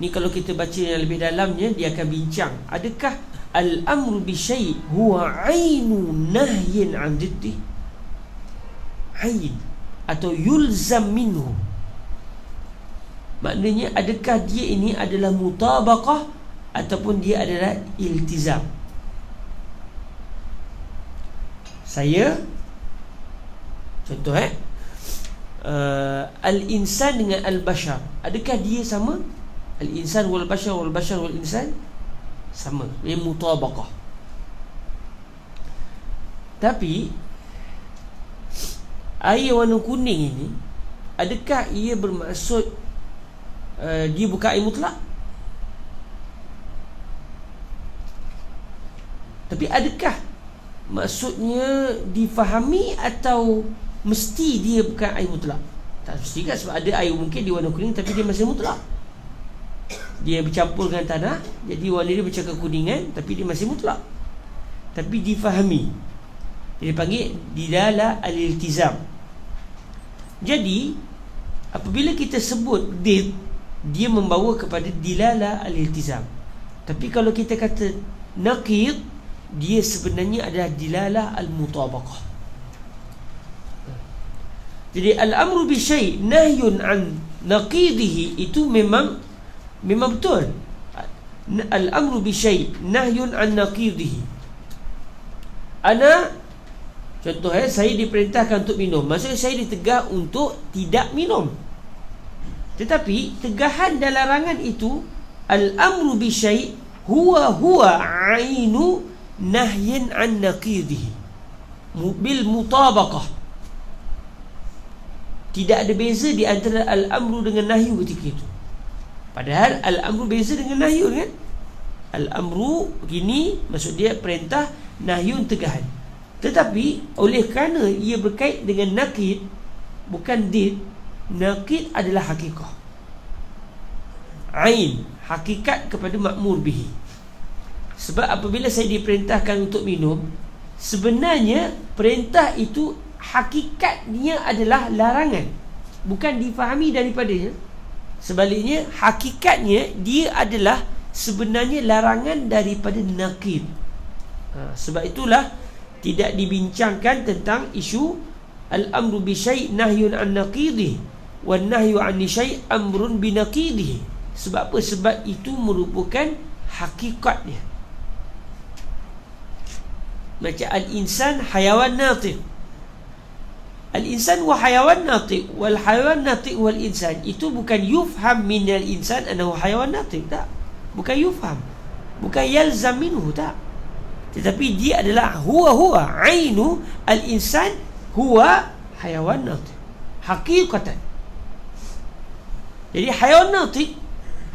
ni kalau kita baca yang lebih dalamnya, dia akan bincang, adakah al-amru bi syai' huwa 'ainu nahyin 'an diddi? Ain atau yulzam minhu. Maknanya adakah dia ini adalah mutabaqah ataupun dia adalah iltizam? Saya contoh al-insan dengan al-bashar, adakah dia sama? Al-insan wal bashar wal bashar wal insan sama, ia mutabaqah. Tapi air warna kuning ini, adakah ia bermaksud dia bukan air mutlak? Tapi adakah maksudnya difahami atau mesti dia bukan air mutlak? Tak mesti kan, sebab ada air mungkin dia warna kuning tapi dia masih mutlak. Dia bercampur dengan tanah, jadi warna dia macam kekuningan tapi dia masih mutlak. Tapi difahami, dia panggil dilalah al-iltizam. Jadi apabila kita sebut did, dia membawa kepada dilalah al-iltizam. Tapi kalau kita kata naqid, dia sebenarnya adalah dilalah al-mutabaqah. Jadi al-amru bi syai' nahyun an naqidihi, itu memang betul. Al-amru bi syai' nahyun an naqidihi. Ana contoh saya diperintahkan untuk minum, maksudnya saya ditegah untuk tidak minum. Tetapi tegahan dan larangan itu, al-amru bi syai' huwa ainu nahyin an naqidihi bil mutabaqah. Tidak ada beza di antara al-amru dengan nahyu ketika itu. Padahal al-amru beza dengan nahyu kan? Al-amru begini, maksud dia perintah, nahyun tegahan. Tetapi oleh kerana ia berkait dengan naqid, bukan did, naqid adalah hakikah, ain, hakikat kepada ma'mur bihi. Sebab apabila saya diperintahkan untuk minum, sebenarnya perintah itu hakikatnya adalah larangan, bukan difahami daripadanya. Sebaliknya hakikatnya dia adalah sebenarnya larangan daripada naqid. Sebab itulah tidak dibincangkan tentang isu al-amru bi syai' nahyun an naqidihi wan nahyu an syai' amrun bi naqidihi. Sebab apa? Sebab itu merupakan hakikatnya. Macam al-insan hayawan natiq. Al-insan wa hayawan natiq, wal hayawan natiq wal insan, itu bukan yufham min al-insan annahu hayawan natiq, tak. Bukan yufham, bukan yalzam minhu, tak. Tetapi dia adalah huwa ainu al-insan huwa hayawan natiq hakikatan. Jadi hayawan natiq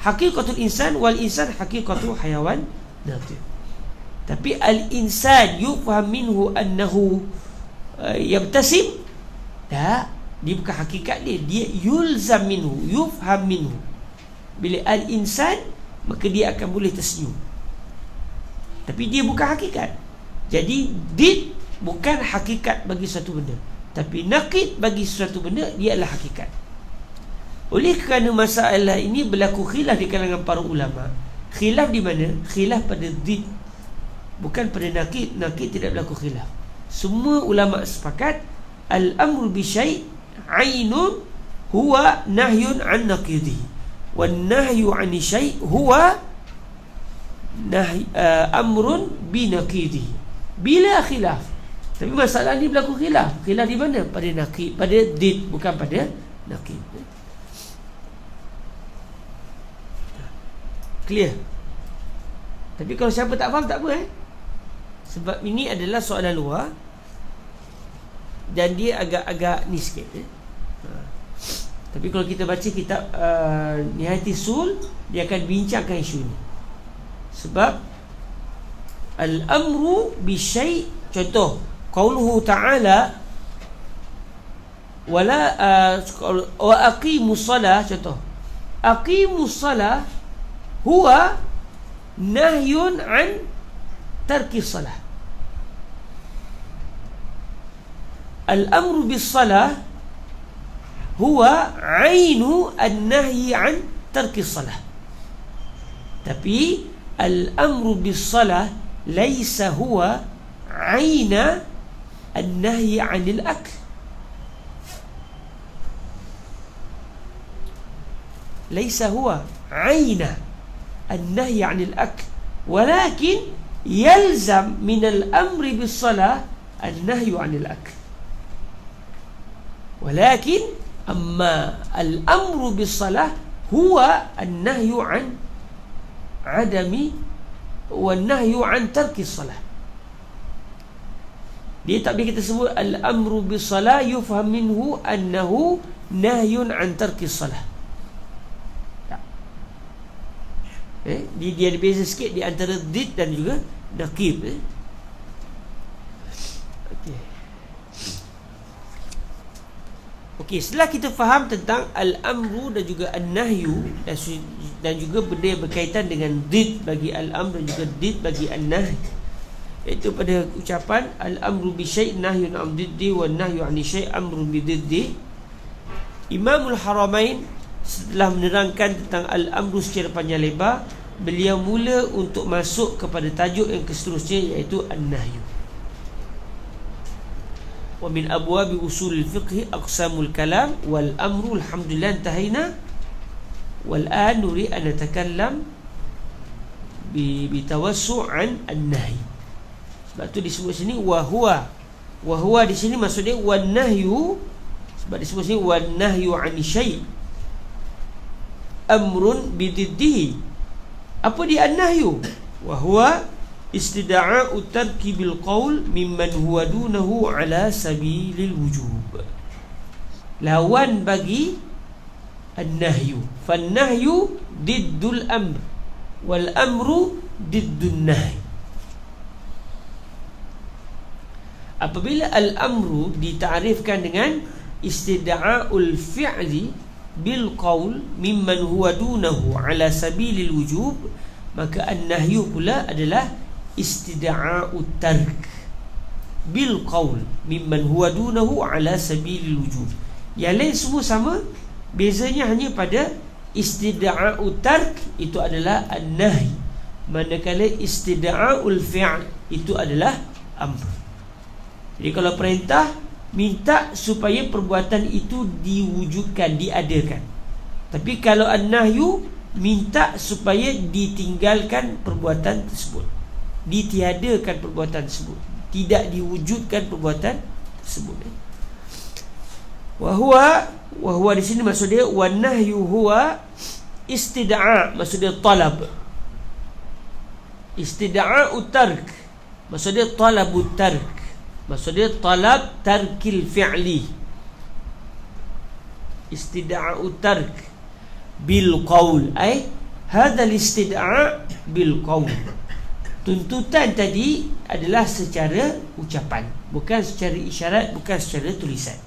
hakikatul insan, wal insan hakikatul hayawan natiq. Tapi al-insan yufham minhu annahu yabtasim, tak, dia bukan hakikat dia, dia yulzam minhu, yufham minhu. Bila al-insan, maka dia akan boleh tersenyum, tapi dia bukan hakikat. Jadi did bukan hakikat bagi satu benda, tapi naqid bagi sesuatu benda, dia adalah hakikat. Oleh kerana masalah ini berlaku khilaf di kalangan para ulama. Khilaf di mana? Khilaf pada did, bukan pada naqid. Naqid tidak berlaku khilaf. Semua ulama sepakat al-amru bi syai' ainun huwa nahyun an naqidihi, wan nahyu an syai' huwa amrun bi naqidihi bila khilaf. Tapi masalah ni berlaku khilaf. Khilaf di mana? Pada naqid, pada did, bukan pada naqid. Clear? Tapi kalau siapa tak faham, tak apa sebab ini adalah soalan luar dan dia agak-agak ni sikit Tapi kalau kita baca kitab Nihayatul Usul, dia akan bincangkan isu ini. Sebab al-amru bi syai', contoh qauluhu ta'ala wala wa aqimus salah, contoh aqimus salah huwa nahyun an tarki salah. Al-amru bis salah huwa ainu an-nahyi an tarki salah. Tapi al-amru bis salah laysa huwa aina an-nahyi 'anil akl. Laysa huwa aina an-nahyi 'anil akl, walakin yalzam min al-amri bis salah an-nahyu 'anil akl. Walakin amma al-amru bis salah huwa an-nahyu 'an adami wan nahyu 'an tarki salah. Dia tak boleh kita sebut al-amru bis salah yufham minhu annahu nahyun 'an tarki salah. Dia ada beza sikit di antara did dan juga naqib. Okey, setelah kita faham tentang al-amru dan juga an-nahyu dan juga benda yang berkaitan dengan did bagi al-amr dan juga did bagi an-nahy, iaitu pada ucapan al-amru bi syai' nahyun 'an diddi wan nahyu 'an syai' amrun bi diddi, Imamul Haramain setelah menerangkan tentang al-amru secara panjang lebar, beliau mula untuk masuk kepada tajuk yang seterusnya, iaitu an-nahyu. Wa min abwabi usulil fiqh aqsamul kalam wal amru alhamdulillah intahayna wal an nuri an natakallam bi tawassu' an an-nahy. Sebab tu disebut sini wa huwa di sini maksudnya wan nahyu, sebab disebut sini wan nahyu 'an syai' amrun bididdihi. Apa dia an-nahyu? Wa huwa istida'a'u tarki bil qaul mimman huwa dunahu ala sabilil wujub. Lawan bagi an-nahyu. Fan-nahyu diddul amr wal amru diddun nahy. Apabila al-amru ditarifkan dengan istida'a'ul fi'li bil qaul mimman huwa dunahu ala sabilil wujub, maka an-nahyu pula adalah istida'a'ut tark bil qaul mimman huwa dunahu ala sabilil wujub. Yang lain semua sama, bezanya hanya pada istida'a'ut tark itu adalah an-nahy, manakala istida'a'ul fi'l itu adalah amr. Jadi kalau perintah, minta supaya perbuatan itu diwujudkan, diadakan. Tapi kalau an-nahyu, minta supaya ditinggalkan perbuatan tersebut, ditiadakan perbuatan tersebut, tidak diwujudkan perbuatan tersebut. Wa huwa di sini maksudnya wan nahyu huwa istida'a, maksudnya talab. Istida'a'ut tark maksudnya talabut tark, maksudnya talab tarkil fi'li. Istida'a'ut tark bil qaul, ay hadha al-istida'a bil qaul. Tuntutan tadi adalah secara ucapan, bukan secara isyarat, bukan secara tulisan.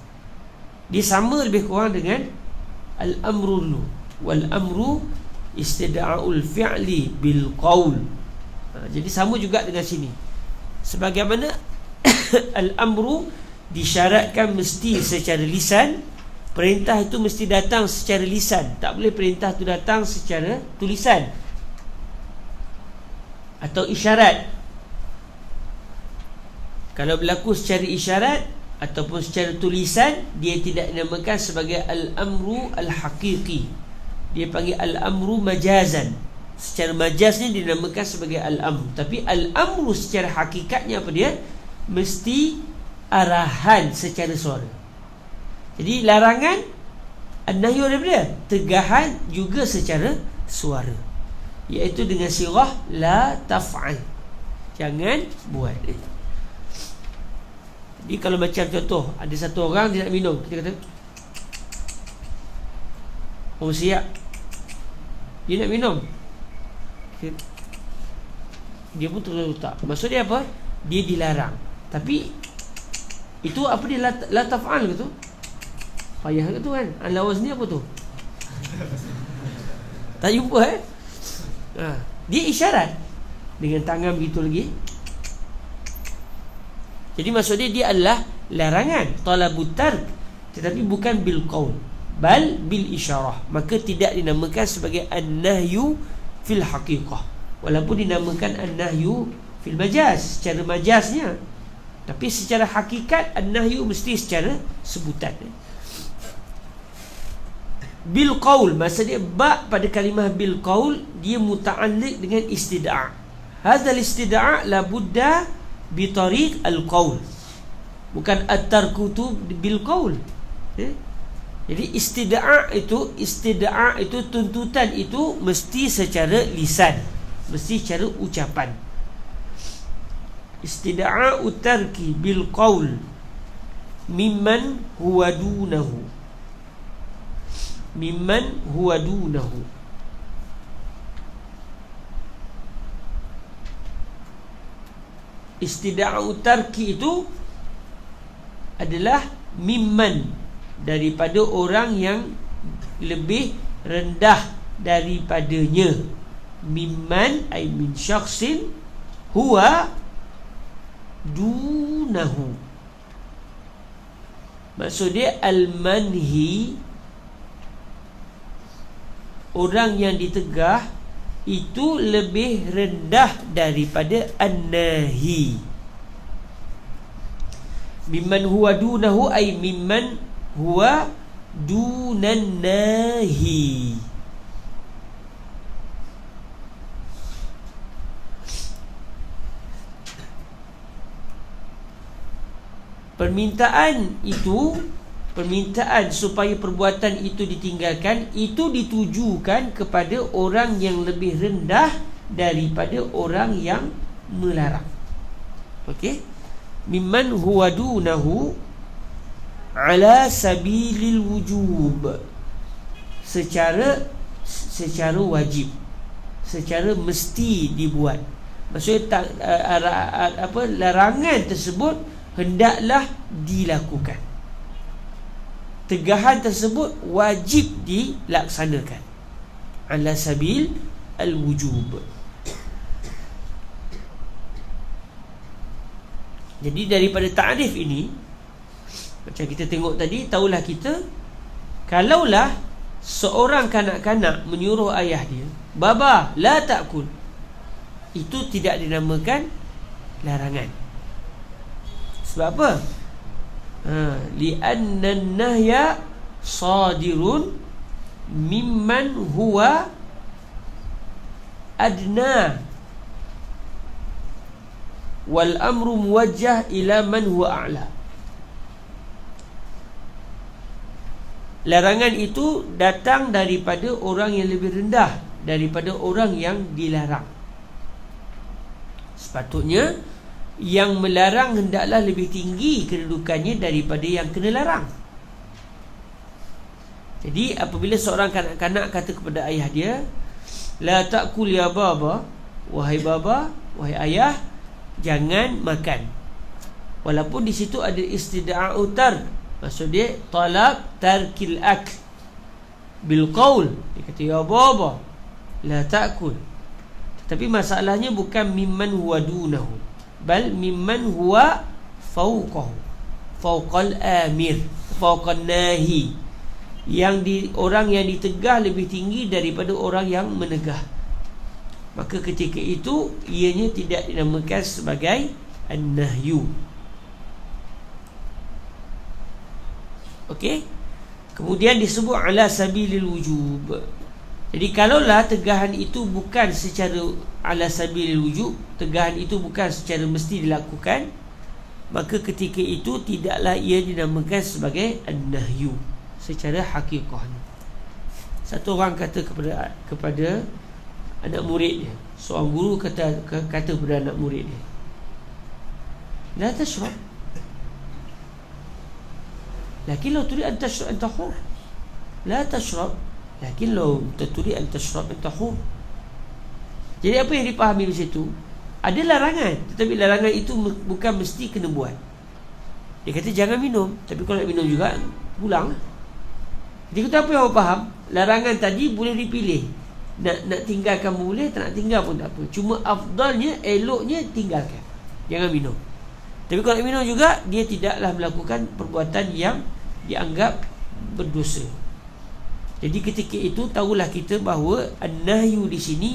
Dia sama lebih kurang dengan al-amru dulu. Wal amru istida'ul fi'li bil qaul. Jadi sama juga dengan sini. Sebagaimana al-amru disyaratkan mesti secara lisan, perintah itu mesti datang secara lisan. Tak boleh perintah itu datang secara tulisan atau isyarat. Kalau berlaku secara isyarat ataupun secara tulisan, dia tidak dinamakan sebagai al-amru al-haqiqi. Dia panggil al-amru majazan. Secara majaz ni dinamakan sebagai al-amru. Tapi al-amru secara hakikatnya apa dia? Mesti arahan secara suara. Jadi larangan, an-nahyu daripada tegahan juga secara suara, iaitu dengan sirah la taf'al, jangan buat. Jadi kalau macam contoh, ada satu orang dia nak minum, kita kata siap, dia nak minum, dia pun terus letak. Maksud dia apa? Dia dilarang. Tapi itu apa dia la taf'al ke tu? Payah ke tu kan? Allowance ni apa tu? Tak jumpa Dia isyarat dengan tangan begitu lagi. Jadi maksudnya dia adalah larangan, talabut tark, tetapi bukan bil qaul, bal bil isyarah. Maka tidak dinamakan sebagai an-nahyu fil haqiqah, walaupun dinamakan an-nahyu fil majaz, secara majaznya. Tapi secara hakikat an-nahyu mesti secara sebutan. Bil qaul, maksudnya ba pada kalimah bil qaul dia muta'alliq dengan istid'a'. Hadzal istid'a' la budda bi tariq al qaul, bukan at-tarku tu bil qaul. Jadi istid'a' itu tuntutan itu mesti secara lisan, mesti secara ucapan. Istida'u tarki bil qaul mimman huwa dunahu, mimman huwa dunahu. Istida'u tarki itu adalah mimman, daripada orang yang lebih rendah daripadanya. Mimman ay min syakhsin huwa dunahu. Maksud dia al-manhi, orang yang ditegah itu lebih rendah daripada an-nahi. Mimman huwa dunahu ay mimman huwa dunan nahi. Permintaan itu, permintaan supaya perbuatan itu ditinggalkan, itu ditujukan kepada orang yang lebih rendah daripada orang yang melarang. Okey? Mimman huwa dunahu ala sabilil wujub, secara wajib, secara mesti dibuat. Maksudnya larangan tersebut hendaklah dilakukan. Tegahan tersebut wajib dilaksanakan ala sabil al-wujub. Jadi daripada ta'rif ini, macam kita tengok tadi, tahulah kita, kalaulah seorang kanak-kanak menyuruh ayah dia, baba la ta'kul, itu tidak dinamakan larangan. Sebab apa? Li'anna an-nahya sadirun mimman huwa adna, wal amru muwajjah ila man huwa a'la. Larangan itu datang daripada orang yang lebih rendah daripada orang yang dilarang. Sepatutnya yang melarang hendaklah lebih tinggi kedudukannya daripada yang kena larang. Jadi apabila seorang kanak-kanak kata kepada ayah dia, la ta'kul ya baba, wahai baba, wahai ayah, jangan makan, walaupun di situ ada istida'u tark, maksud dia talab tarkil akl bil qaul. Dia kata ya baba la ta'kul, tapi masalahnya bukan mimman huwa dunahu, bal mimman huwa fawqahu, fawqal amir, fawqan nahi, yang orang yang ditegah lebih tinggi daripada orang yang menegah. Maka ketika itu ianya tidak dinamakan sebagai an-nahyu. Okey. Kemudian disebut ala sabilil wujub. Jadi kalaulah tegahan itu bukan secara ala sabilil wujub, tegahan itu bukan secara mesti dilakukan, maka ketika itu tidaklah ia dinamakan sebagai an-nahyu secara hakikahnya. Satu orang kata kepada anak murid dia, seorang guru kata kepada anak murid dia, la tashrab, lakin law turid an tashrab anta hur. La tashrab, lakin law turid an tashrab anta hur. Jadi apa yang dipahami di situ? Ada larangan, tetapi larangan itu bukan mesti kena buat. Dia kata jangan minum, tapi kalau nak minum juga pulang. Jadi kita apa yang awak faham? Larangan tadi boleh dipilih. Nak tinggalkan boleh, tak nak tinggal pun tak apa. Cuma afdalnya, eloknya tinggalkan. Jangan minum. Tapi kalau minum juga, dia tidaklah melakukan perbuatan yang dianggap berdosa. Jadi ketika itu tahulah kita bahawa an-nahyu di sini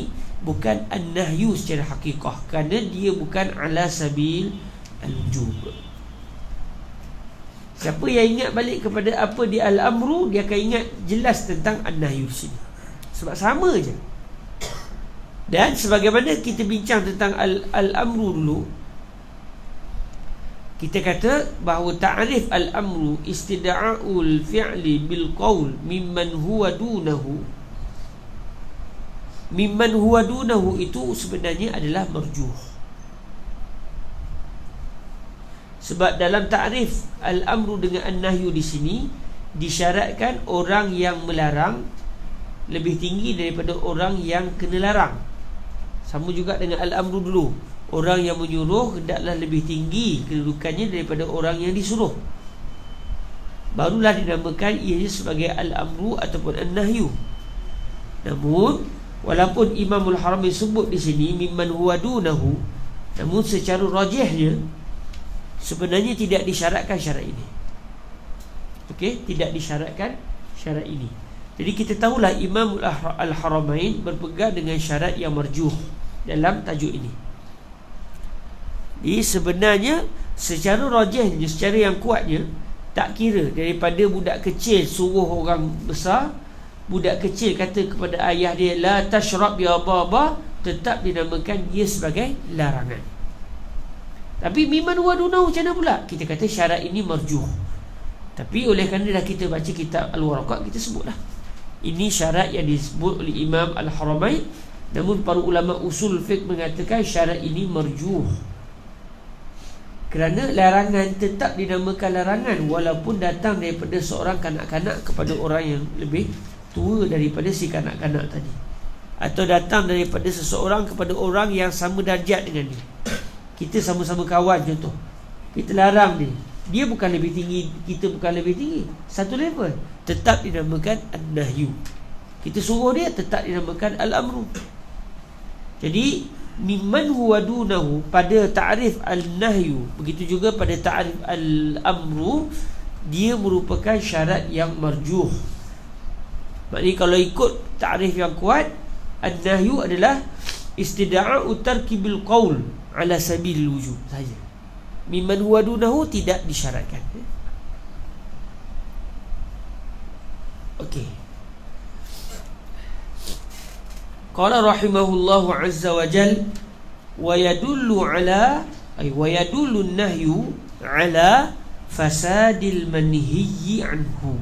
bukan an-nahyu secara hakikah, kerana dia bukan ala sabil al-wujub. Siapa yang ingat balik kepada apa di al-amru, dia akan ingat jelas tentang an-nahyu di sini. Sebab sama je. Dan sebagaimana kita bincang tentang al-amru dulu, kita kata bahawa ta'rif al-amru istida'ul fi'li bil qaul mimman huwa dunahu. Mimman huwa dunahu itu sebenarnya adalah marjuh. Sebab dalam ta'rif al-amru dengan an-nahyu di sini disyaratkan orang yang melarang lebih tinggi daripada orang yang kena larang. Sama juga dengan al-amru dulu. Orang yang menyuruh hendaklah lebih tinggi kedudukannya daripada orang yang disuruh. Barulah dinamakan ianya sebagai al-amru ataupun an-nahyu. Namun walaupun Imamul Haramain sebut di sini mimman huwa dunahu, namun secara rajihnya sebenarnya tidak disyaratkan syarat ini. Okey, tidak disyaratkan syarat ini. Jadi kita tahulah Imam Al-Haramain berpegang dengan syarat yang marjuh dalam tajuk ini. Jadi sebenarnya secara rajihnya, secara yang kuatnya, tak kira daripada budak kecil suruh orang besar, budak kecil kata kepada ayah dia la tashrab ya baba, tetap dinamakan dia sebagai larangan. Tapi mimman huwa dunahu macam mana pula? Kita kata syarat ini marjuh. Tapi oleh kerana dah kita baca kitab Al-Waraqat, kita sebutlah ini syarat yang disebut oleh Imam Al-Haramain. Namun para ulama usul fiqh mengatakan syarat ini marjuh, kerana larangan tetap dinamakan larangan walaupun datang daripada seorang kanak-kanak kepada orang yang lebih tua daripada si kanak-kanak tadi, atau datang daripada seseorang kepada orang yang sama darjat dengan dia. Kita sama-sama kawan contoh, kita larang dia bukan lebih tinggi, kita bukan lebih tinggi, satu level, tetap dinamakan an-nahyu. Kita suruh dia, tetap dinamakan al-amru. Jadi mimman huwa dunahu pada ta'rif al-nahyu, begitu juga pada ta'rif al-amru, dia merupakan syarat yang marjuh. Maknanya kalau ikut ta'rif yang kuat, an-nahyu adalah istida'u tarkibil qaul ala sabil wujub saja. Mimman huwa dunahu tidak disyaratkan. Okey. Qala rahimahullahu azza wa jal wa yadullu ala wa yadullu an-nahyu ala fasadil manhiyyi anhu.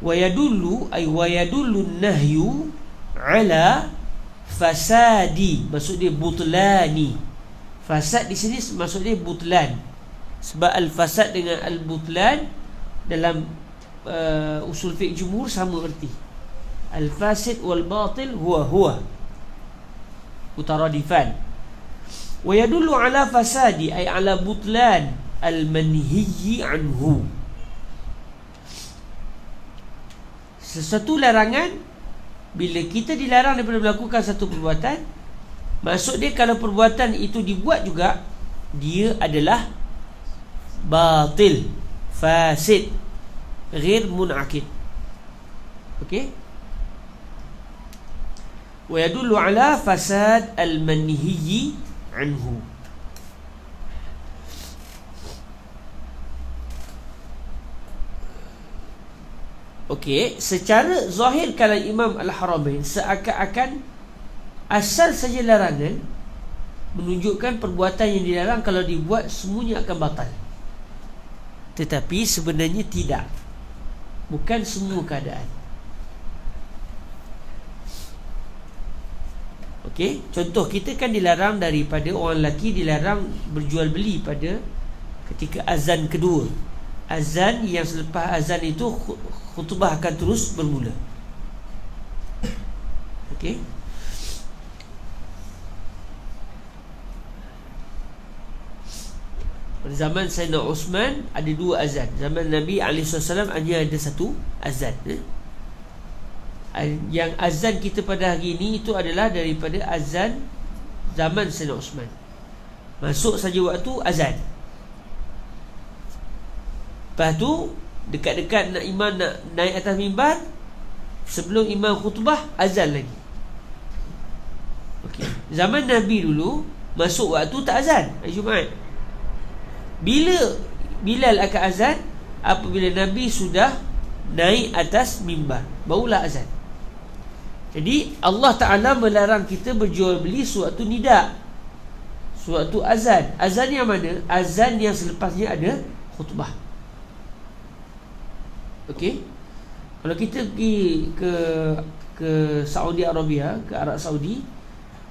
Wa yadullu an-nahyu ala fasadi, maksud dia butlani. Fasad di sini maksud dia butlan. Sebab al-fasad dengan al-butlan dalam usul fiqh jumhur sama erti. Al-fasid wal-batil huwa mutaradifan. Wa yadullu ala fasadi ay ala butlan al-manhiyyi anhu. Sesuatu larangan, bila kita dilarang daripada melakukan satu perbuatan, maksud dia kalau perbuatan itu dibuat juga, dia adalah batil, fasid, ghair munaqid. Okey? Wa yadullu ala fasad al-manhiyyi anhu. Okey, secara zahir kalau Imam Al-Haramain seakan-akan asal saja larangan menunjukkan perbuatan yang dilarang kalau dibuat semuanya akan batal. Tetapi sebenarnya tidak. Bukan semua keadaan. Okey, contoh kita kan dilarang daripada orang lelaki dilarang berjual beli pada ketika azan kedua. Azan yang selepas azan itu khutbah akan terus bermula. Okey. Pada zaman Sayyidina Osman ada 2 azan. Zaman Nabi SAW hanya ada 1 azan. Yang azan kita pada hari ini itu adalah daripada azan zaman Sayyidina Osman. Masuk saja waktu azan. Lepas tu dekat-dekat nak imam nak naik atas mimbar, sebelum imam khutbah azan lagi. Okey. Zaman Nabi dulu masuk waktu tak azan hari Jumaat. Bila Bilal akan azan apabila Nabi sudah naik atas mimbar, barulah azan. Jadi Allah Ta'ala melarang kita berjual beli sewaktu nida, sewaktu azan. Azan yang mana? Azan yang selepasnya ada khutbah. Okey. Kalau kita pergi ke Saudi Arabia, ke Arab Saudi,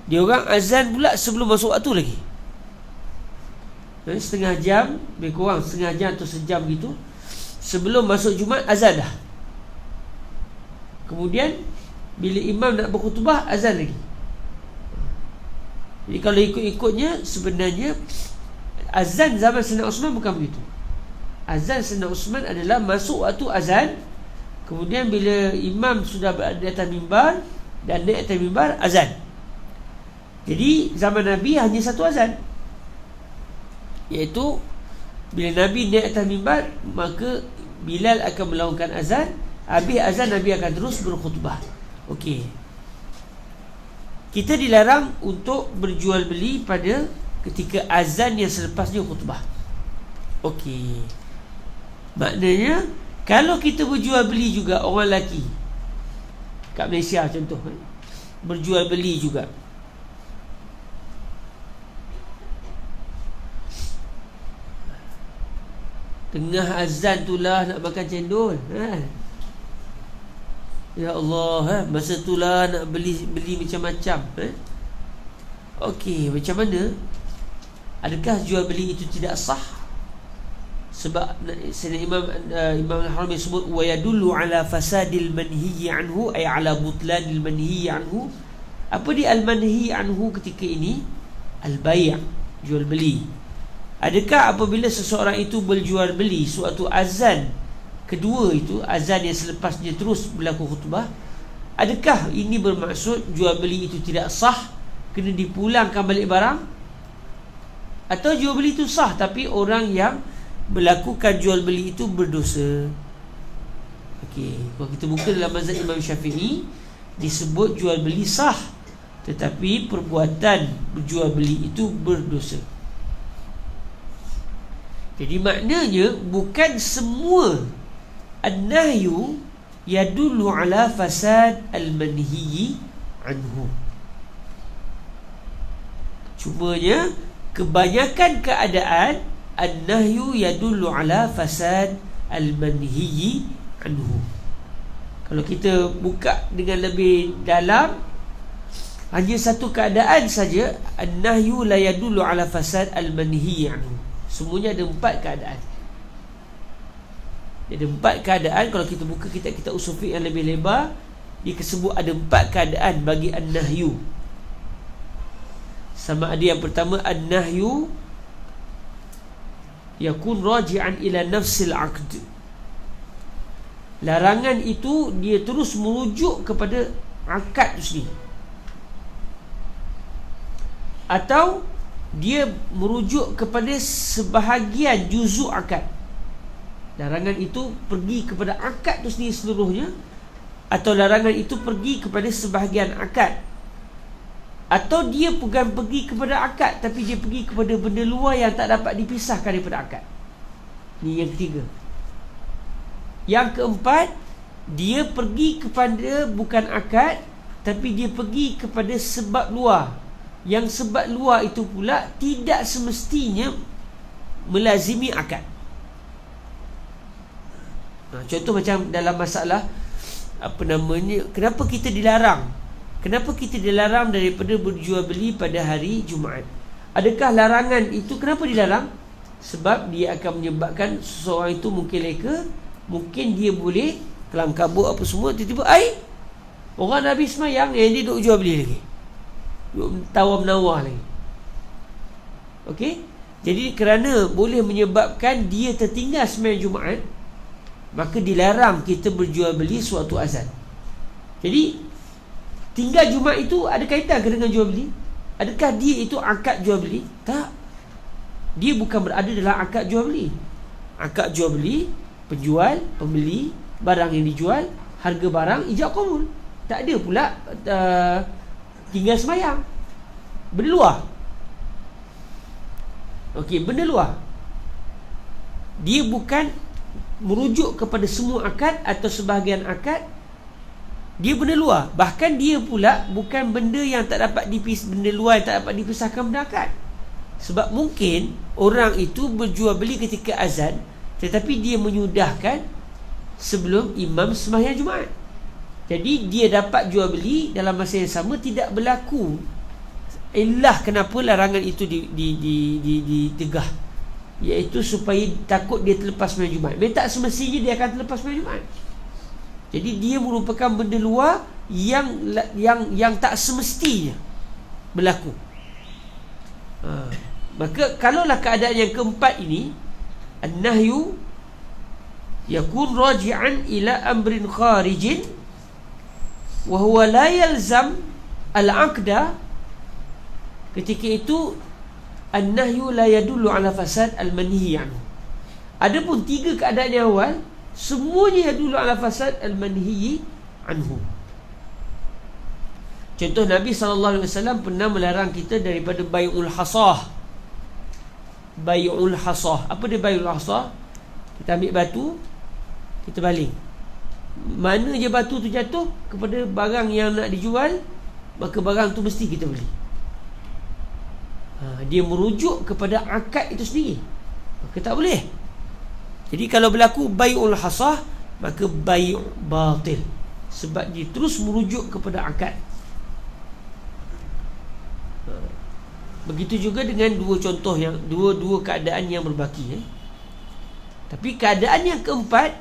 dia orang azan pula sebelum masuk waktu lagi. Setengah jam, lebih kurang setengah jam atau sejam gitu sebelum masuk Jumaat azan dah. Kemudian bila imam nak berkhutbah azan lagi. Jadi kalau ikut-ikutnya sebenarnya azan zaman Sayyidina Osman bukan begitu. Azan Sayyidina Osman adalah masuk waktu azan, kemudian bila imam sudah berada di atas mimbar dan naik atas mimbar azan. Jadi zaman Nabi hanya 1 azan, iaitu bila Nabi naik atas mimbar, maka Bilal akan melakukan azan. Habis azan Nabi akan terus berkhutbah. Okey. Kita dilarang untuk berjual beli pada ketika azan yang selepasnya khutbah. Okey. Maknanya kalau kita berjual beli juga, orang lelaki kat Malaysia contoh, berjual beli juga, tengah azan tu lah nak makan cendol, ya Allah, masa tu lah nak beli macam-macam. Okey, macam mana? Adakah jual beli itu tidak sah? Sebab Imam Al-Harami sebut wa yadullu ala fasadil manhiyi anhu, ay ala butlanil manhiyi anhu. Apa dia al-manhiyi anhu ketika ini? Al-bay', jual beli. Adakah apabila seseorang itu berjual beli suatu azan kedua, itu azan yang selepasnya terus berlaku khutbah, adakah ini bermaksud jual beli itu tidak sah, kena dipulangkan balik barang? Atau jual beli itu sah tapi orang yang melakukan jual beli itu berdosa? Okey, kalau kita buka dalam mazhab Imam Syafi'i disebut jual beli sah, tetapi perbuatan berjual beli itu berdosa. Jadi maknanya bukan semua an-nahyu yadullu ala fasad al-manhiyi anhu. Cumanya kebanyakan keadaan an-nahyu yadullu ala fasad al-manhiyi anhu. Kalau kita buka dengan lebih dalam, hanya satu keadaan saja an-nahyu la yadullu ala fasad al-manhiyi anhu. Semuanya ada 4 keadaan. Ada 4 keadaan. Kalau kita buka kitab-kitab usul fiqh yang lebih lebar, disebut ada 4 keadaan bagi an-nahyu. Sama ada yang pertama, an-nahyu yakun raji'an ila nafsil aqd. Larangan itu dia terus merujuk kepada akad itu sendiri, atau dia merujuk kepada sebahagian juzuk akad. Larangan itu pergi kepada akad itu sendiri seluruhnya, atau larangan itu pergi kepada sebahagian akad, atau dia bukan pergi kepada akad tapi dia pergi kepada benda luar yang tak dapat dipisahkan daripada akad. Ini yang ketiga. Yang keempat, dia pergi kepada bukan akad tapi dia pergi kepada sebab luar. Yang sebab luar itu pula tidak semestinya melazimi akad. Contoh macam dalam masalah kenapa kita dilarang? Kenapa kita dilarang daripada berjual beli pada hari Jumaat? Adakah larangan itu kenapa dilarang? Sebab dia akan menyebabkan seseorang itu mungkin leka, mungkin dia boleh kelam kabut apa semua, tiba-tiba orang dah habis semayang, yang dia duk jual beli lagi, duk tawar menawar lagi. Okey? Jadi kerana boleh menyebabkan dia tertinggal sembahyang Jumaat, maka dilarang kita berjual beli suatu azan. Jadi tinggal Jumaat itu ada kaitan ke dengan jual beli? Adakah dia itu akad jual beli? Tak. Dia bukan berada dalam akad jual beli. Akad jual beli, penjual, pembeli, barang yang dijual, harga barang, ijab qabul. Tak ada pula tinggal sembahyang. Benda luar. Okey, benda luar. Dia bukan merujuk kepada semua akad atau sebahagian akad. Dia benda luar. Bahkan dia pula bukan benda yang tak dapat benda luar yang tak dapat dipisahkan benda akad. Sebab mungkin orang itu berjual beli ketika azan, tetapi dia menyudahkan sebelum imam sembahyang Jumaat. Jadi dia dapat jual beli dalam masa yang sama, tidak berlaku illah kenapa larangan itu ditegah, iaitu supaya takut dia terlepas sembahyang Jumaat. Memang tak semestinya dia akan terlepas sembahyang Jumaat. Jadi dia merupakan benda luar yang tak semestinya berlaku. Maka kalaulah keadaan yang keempat ini, an-nahyu yakun raji'an ila amrin kharijin wa huwa la yalzam al-aqda, ketika itu an-nahyu la yadullu ala fasad al-manhi anhu. Adapun tiga keadaan yang awal, semuanya yadullu ala fasad al-manhi anhu. Contoh, Nabi SAW pernah melarang kita daripada bai'ul hasah. Bai'ul hasah. Apa dia bai'ul hasah? Kita ambil batu, kita baling. Mana je batu tu jatuh kepada barang yang nak dijual, maka barang tu mesti kita beli. Dia merujuk kepada akad itu sendiri, maka tak boleh. Jadi kalau berlaku bai'ul hasah, maka bai' batil, sebab dia terus merujuk kepada akad. Begitu juga dengan dua contoh yang dua keadaan yang berbaki. Tapi keadaan yang keempat,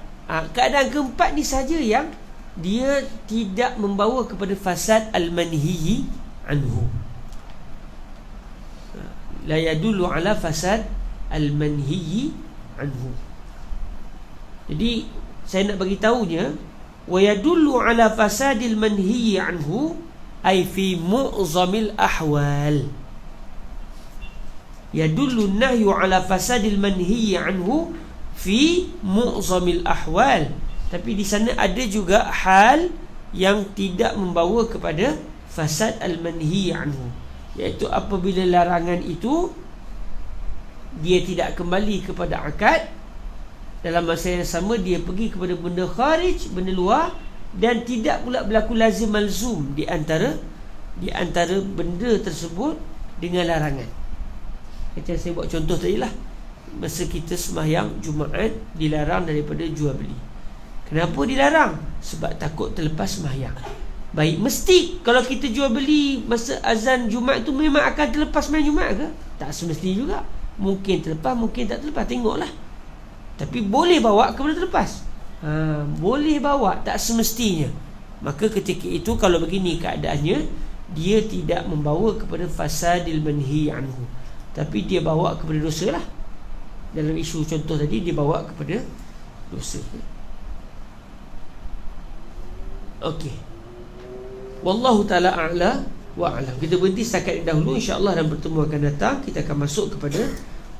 keadaan keempat ni saja yang dia tidak membawa kepada fasad al-manhiyi anhu. La yadullu ala fasad al-manhiyi anhu. Jadi saya nak bagi tahunya, wa yadullu ala fasadil manhiyi anhu ay fi mu'zamil ahwal. Yadullu nahyu ala fasadil manhiyi anhu fi mu'zamil ahwal. Tapi di sana ada juga hal yang tidak membawa kepada fasad al-manhiyi anhu, iaitu apabila larangan itu dia tidak kembali kepada akad, dalam masa yang sama dia pergi kepada benda kharij, benda luar, dan tidak pula berlaku lazim malzum di antara benda tersebut dengan larangan. Macam saya buat contoh tadi lah, masa kita sembahyang Jumaat dilarang daripada jual beli. Kenapa dilarang? Sebab takut terlepas sembahyang. Baik, mesti kalau kita jual beli masa azan Jumaat tu memang akan terlepas sembahyang Jumaat ke? Tak semestinya juga. Mungkin terlepas, mungkin tak terlepas, tengoklah. Tapi boleh bawa kepada terlepas. Boleh bawa, tak semestinya. Maka ketika itu kalau begini keadaannya, dia tidak membawa kepada fasadil manhi anhu, tapi dia bawa kepada dosa lah. Dalam isu contoh tadi, dia bawa kepada dosa. Okey, wallahu ta'ala a'la wa a'lam. Kita berhenti setakat ini dahulu. InsyaAllah dalam pertemuan akan datang kita akan masuk kepada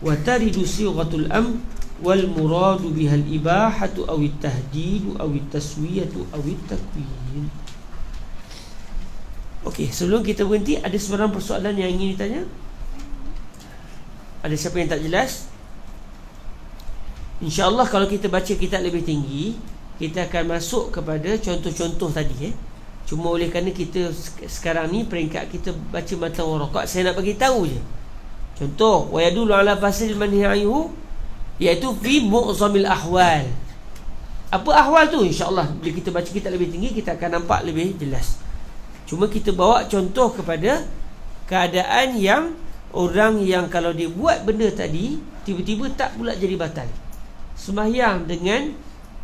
wa taridu sighatul am wal muradu bihal ibahatu awit tahdidu awit taswiyatu awit takwin. Okey, sebelum kita berhenti, ada sebarang persoalan yang ingin ditanya? Ada siapa yang tak jelas? InsyaAllah kalau kita baca kitab lebih tinggi, kita akan masuk kepada contoh-contoh tadi. Cuma oleh kerana kita sekarang ni peringkat kita baca matan waraqat, saya nak bagi tahu je. Contoh, wa yadullu ala fasil manhi'ayhu, iaitu fi mu'zamil ahwal. Apa ahwal tu? InsyaAllah bila kita baca kitab lebih tinggi, kita akan nampak lebih jelas. Cuma kita bawa contoh kepada keadaan yang orang yang kalau dia buat benda tadi, tiba-tiba tak pula jadi batal. Sembahyang dengan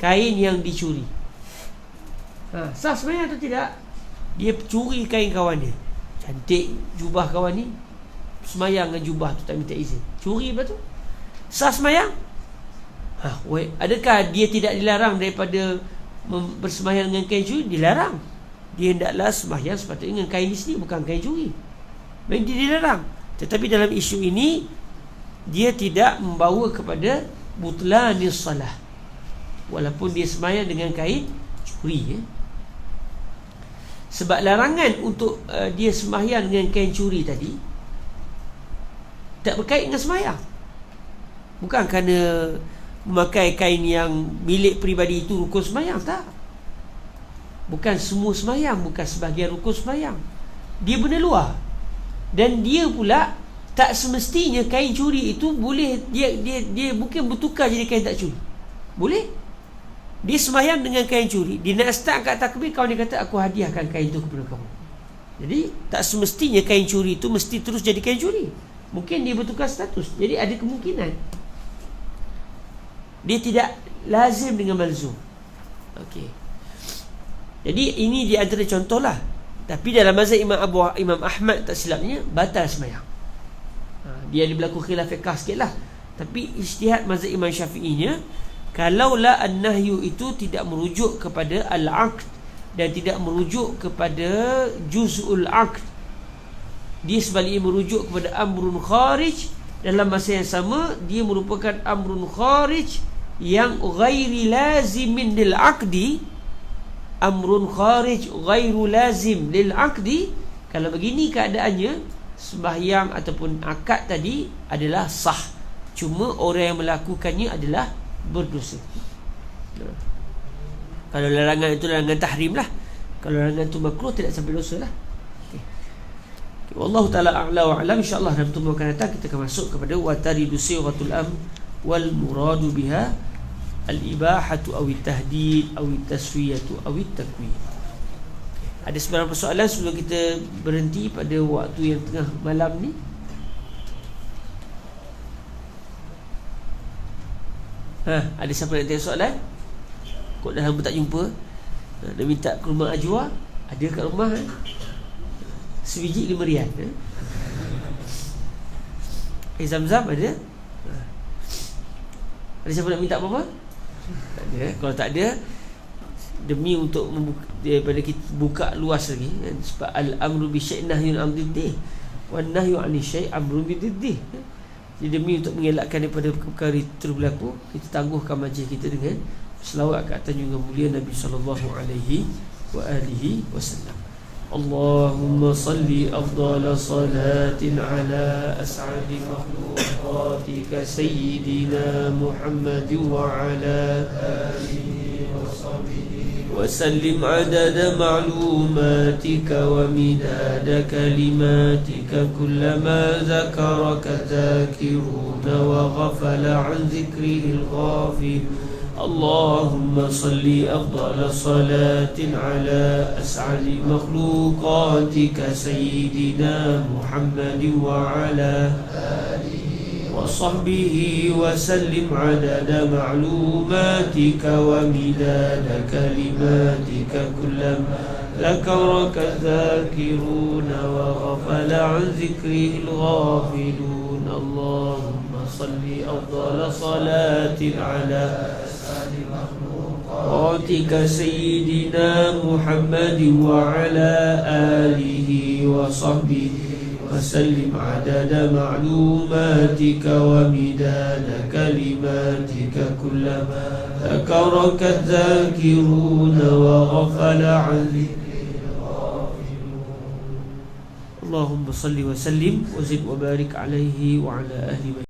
kain yang dicuri. Sah sembahyang atau tidak? Dia curi kain kawan dia. Cantik jubah kawan ni, semayang dengan jubah tu tak minta izin, curi lepas tu, sah semayang? Adakah dia tidak dilarang daripada bersemayang dengan kain curi? Dilarang. Dia hendaklah semayang sepatutnya dengan kain di sini, bukan kain curi. Memang dia dilarang. Tetapi dalam isu ini dia tidak membawa kepada butlanis salah, walaupun dia semayang dengan kain curi, Sebab larangan untuk dia sembahyang dengan kain curi tadi tak berkait dengan sembahyang. Bukan kerana memakai kain yang milik peribadi itu rukun sembahyang, tak. Bukan semua sembahyang, bukan sebahagian rukun sembahyang. Dia benda luar. Dan dia pula tak semestinya kain curi itu boleh dia mungkin bertukar jadi kain tak curi. Boleh. Dia sembahyang dengan kain curi, dia nak start kat takbir, kawan dia kata aku hadiahkan kain itu kepada kamu. Jadi tak semestinya kain curi itu mesti terus jadi kain curi. Mungkin dia bertukar status. Jadi ada kemungkinan dia tidak lazim dengan malzum. Okey. Jadi ini di antara contohlah. Tapi dalam mazhab Imam Ahmad tak silapnya batal sembahyang. Dia ada berlaku khilaf fiqh sikitlah. Tapi ijtihad mazhab Imam Syafi'inya, kalaulah an-nahyu itu tidak merujuk kepada al-aqd dan tidak merujuk kepada juz'ul aqd, dia sebaliknya merujuk kepada amrun kharij, dalam masa yang sama dia merupakan amrun kharij yang ghairi lazimin lil aqdi, amrun kharij ghairu lazim lil aqdi. Kalau begini keadaannya, sembahyang ataupun akad tadi adalah sah, cuma orang yang melakukannya adalah berdosa. Kalau larangan itu larangan tahrim lah. Kalau larangan itu makruh, tidak sampai dosa lah. Wallahu ta'ala a'la wa a'lam. InsyaAllah dalam pertemuan akan datang kita akan masuk kepada wa taridu siratul am wal muradu biha al-ibahatu awit tahdid awit taswiyatu awit takwin. Ada sebarang persoalan sebelum kita berhenti pada waktu yang tengah malam ni? Ada siapa nak tanya soalan? Kok dah lama tak jumpa? Nak minta ke rumah Ajwa? Ada kat rumah sebiji RM5. Zam-zam ada? Ada siapa nak minta apa-apa? Tak ada. Kalau tak ada, demi untuk daripada kita buka luas lagi, sebab al-amru bi syai' nahyun 'an diddih wan nahyu 'ani syai' amrun bi diddih. Jadi demi untuk mengelakkan daripada perkara itu berlaku, kita tangguhkan majlis kita dengan selawat ke atas junjungan mulia Nabi sallallahu alaihi wa alihi wasallam. Allahumma salli afdala salatin ala as'adi makhluqatika sayyidina Muhammad wa ala alihi wa sahbihi wa sallim adada ma'lumatika wa midada kalimatika kullama zakaraka dhakiruna wa ghafala an dhikrihil ghafilun. اللهم صل أفضل صلاة على أسعد مخلوقاتك سيدنا محمد وعلى آله وصحبه وسلم عدد معلوماتك ومداد كلماتك كلما ذكرك الذاكرون وغفل عن ذكره الغافلون. اللهم صل أفضل صلاة على خاتك سيدنا محمد وعلى آله وصحبه وسلم عدد معلوماتك ومداد كلماتك كلما ذكرك الذاكرون وغفل عن ذكره الغافلون. اللهم صل وسلم وزد وبارك عليه وعلى آله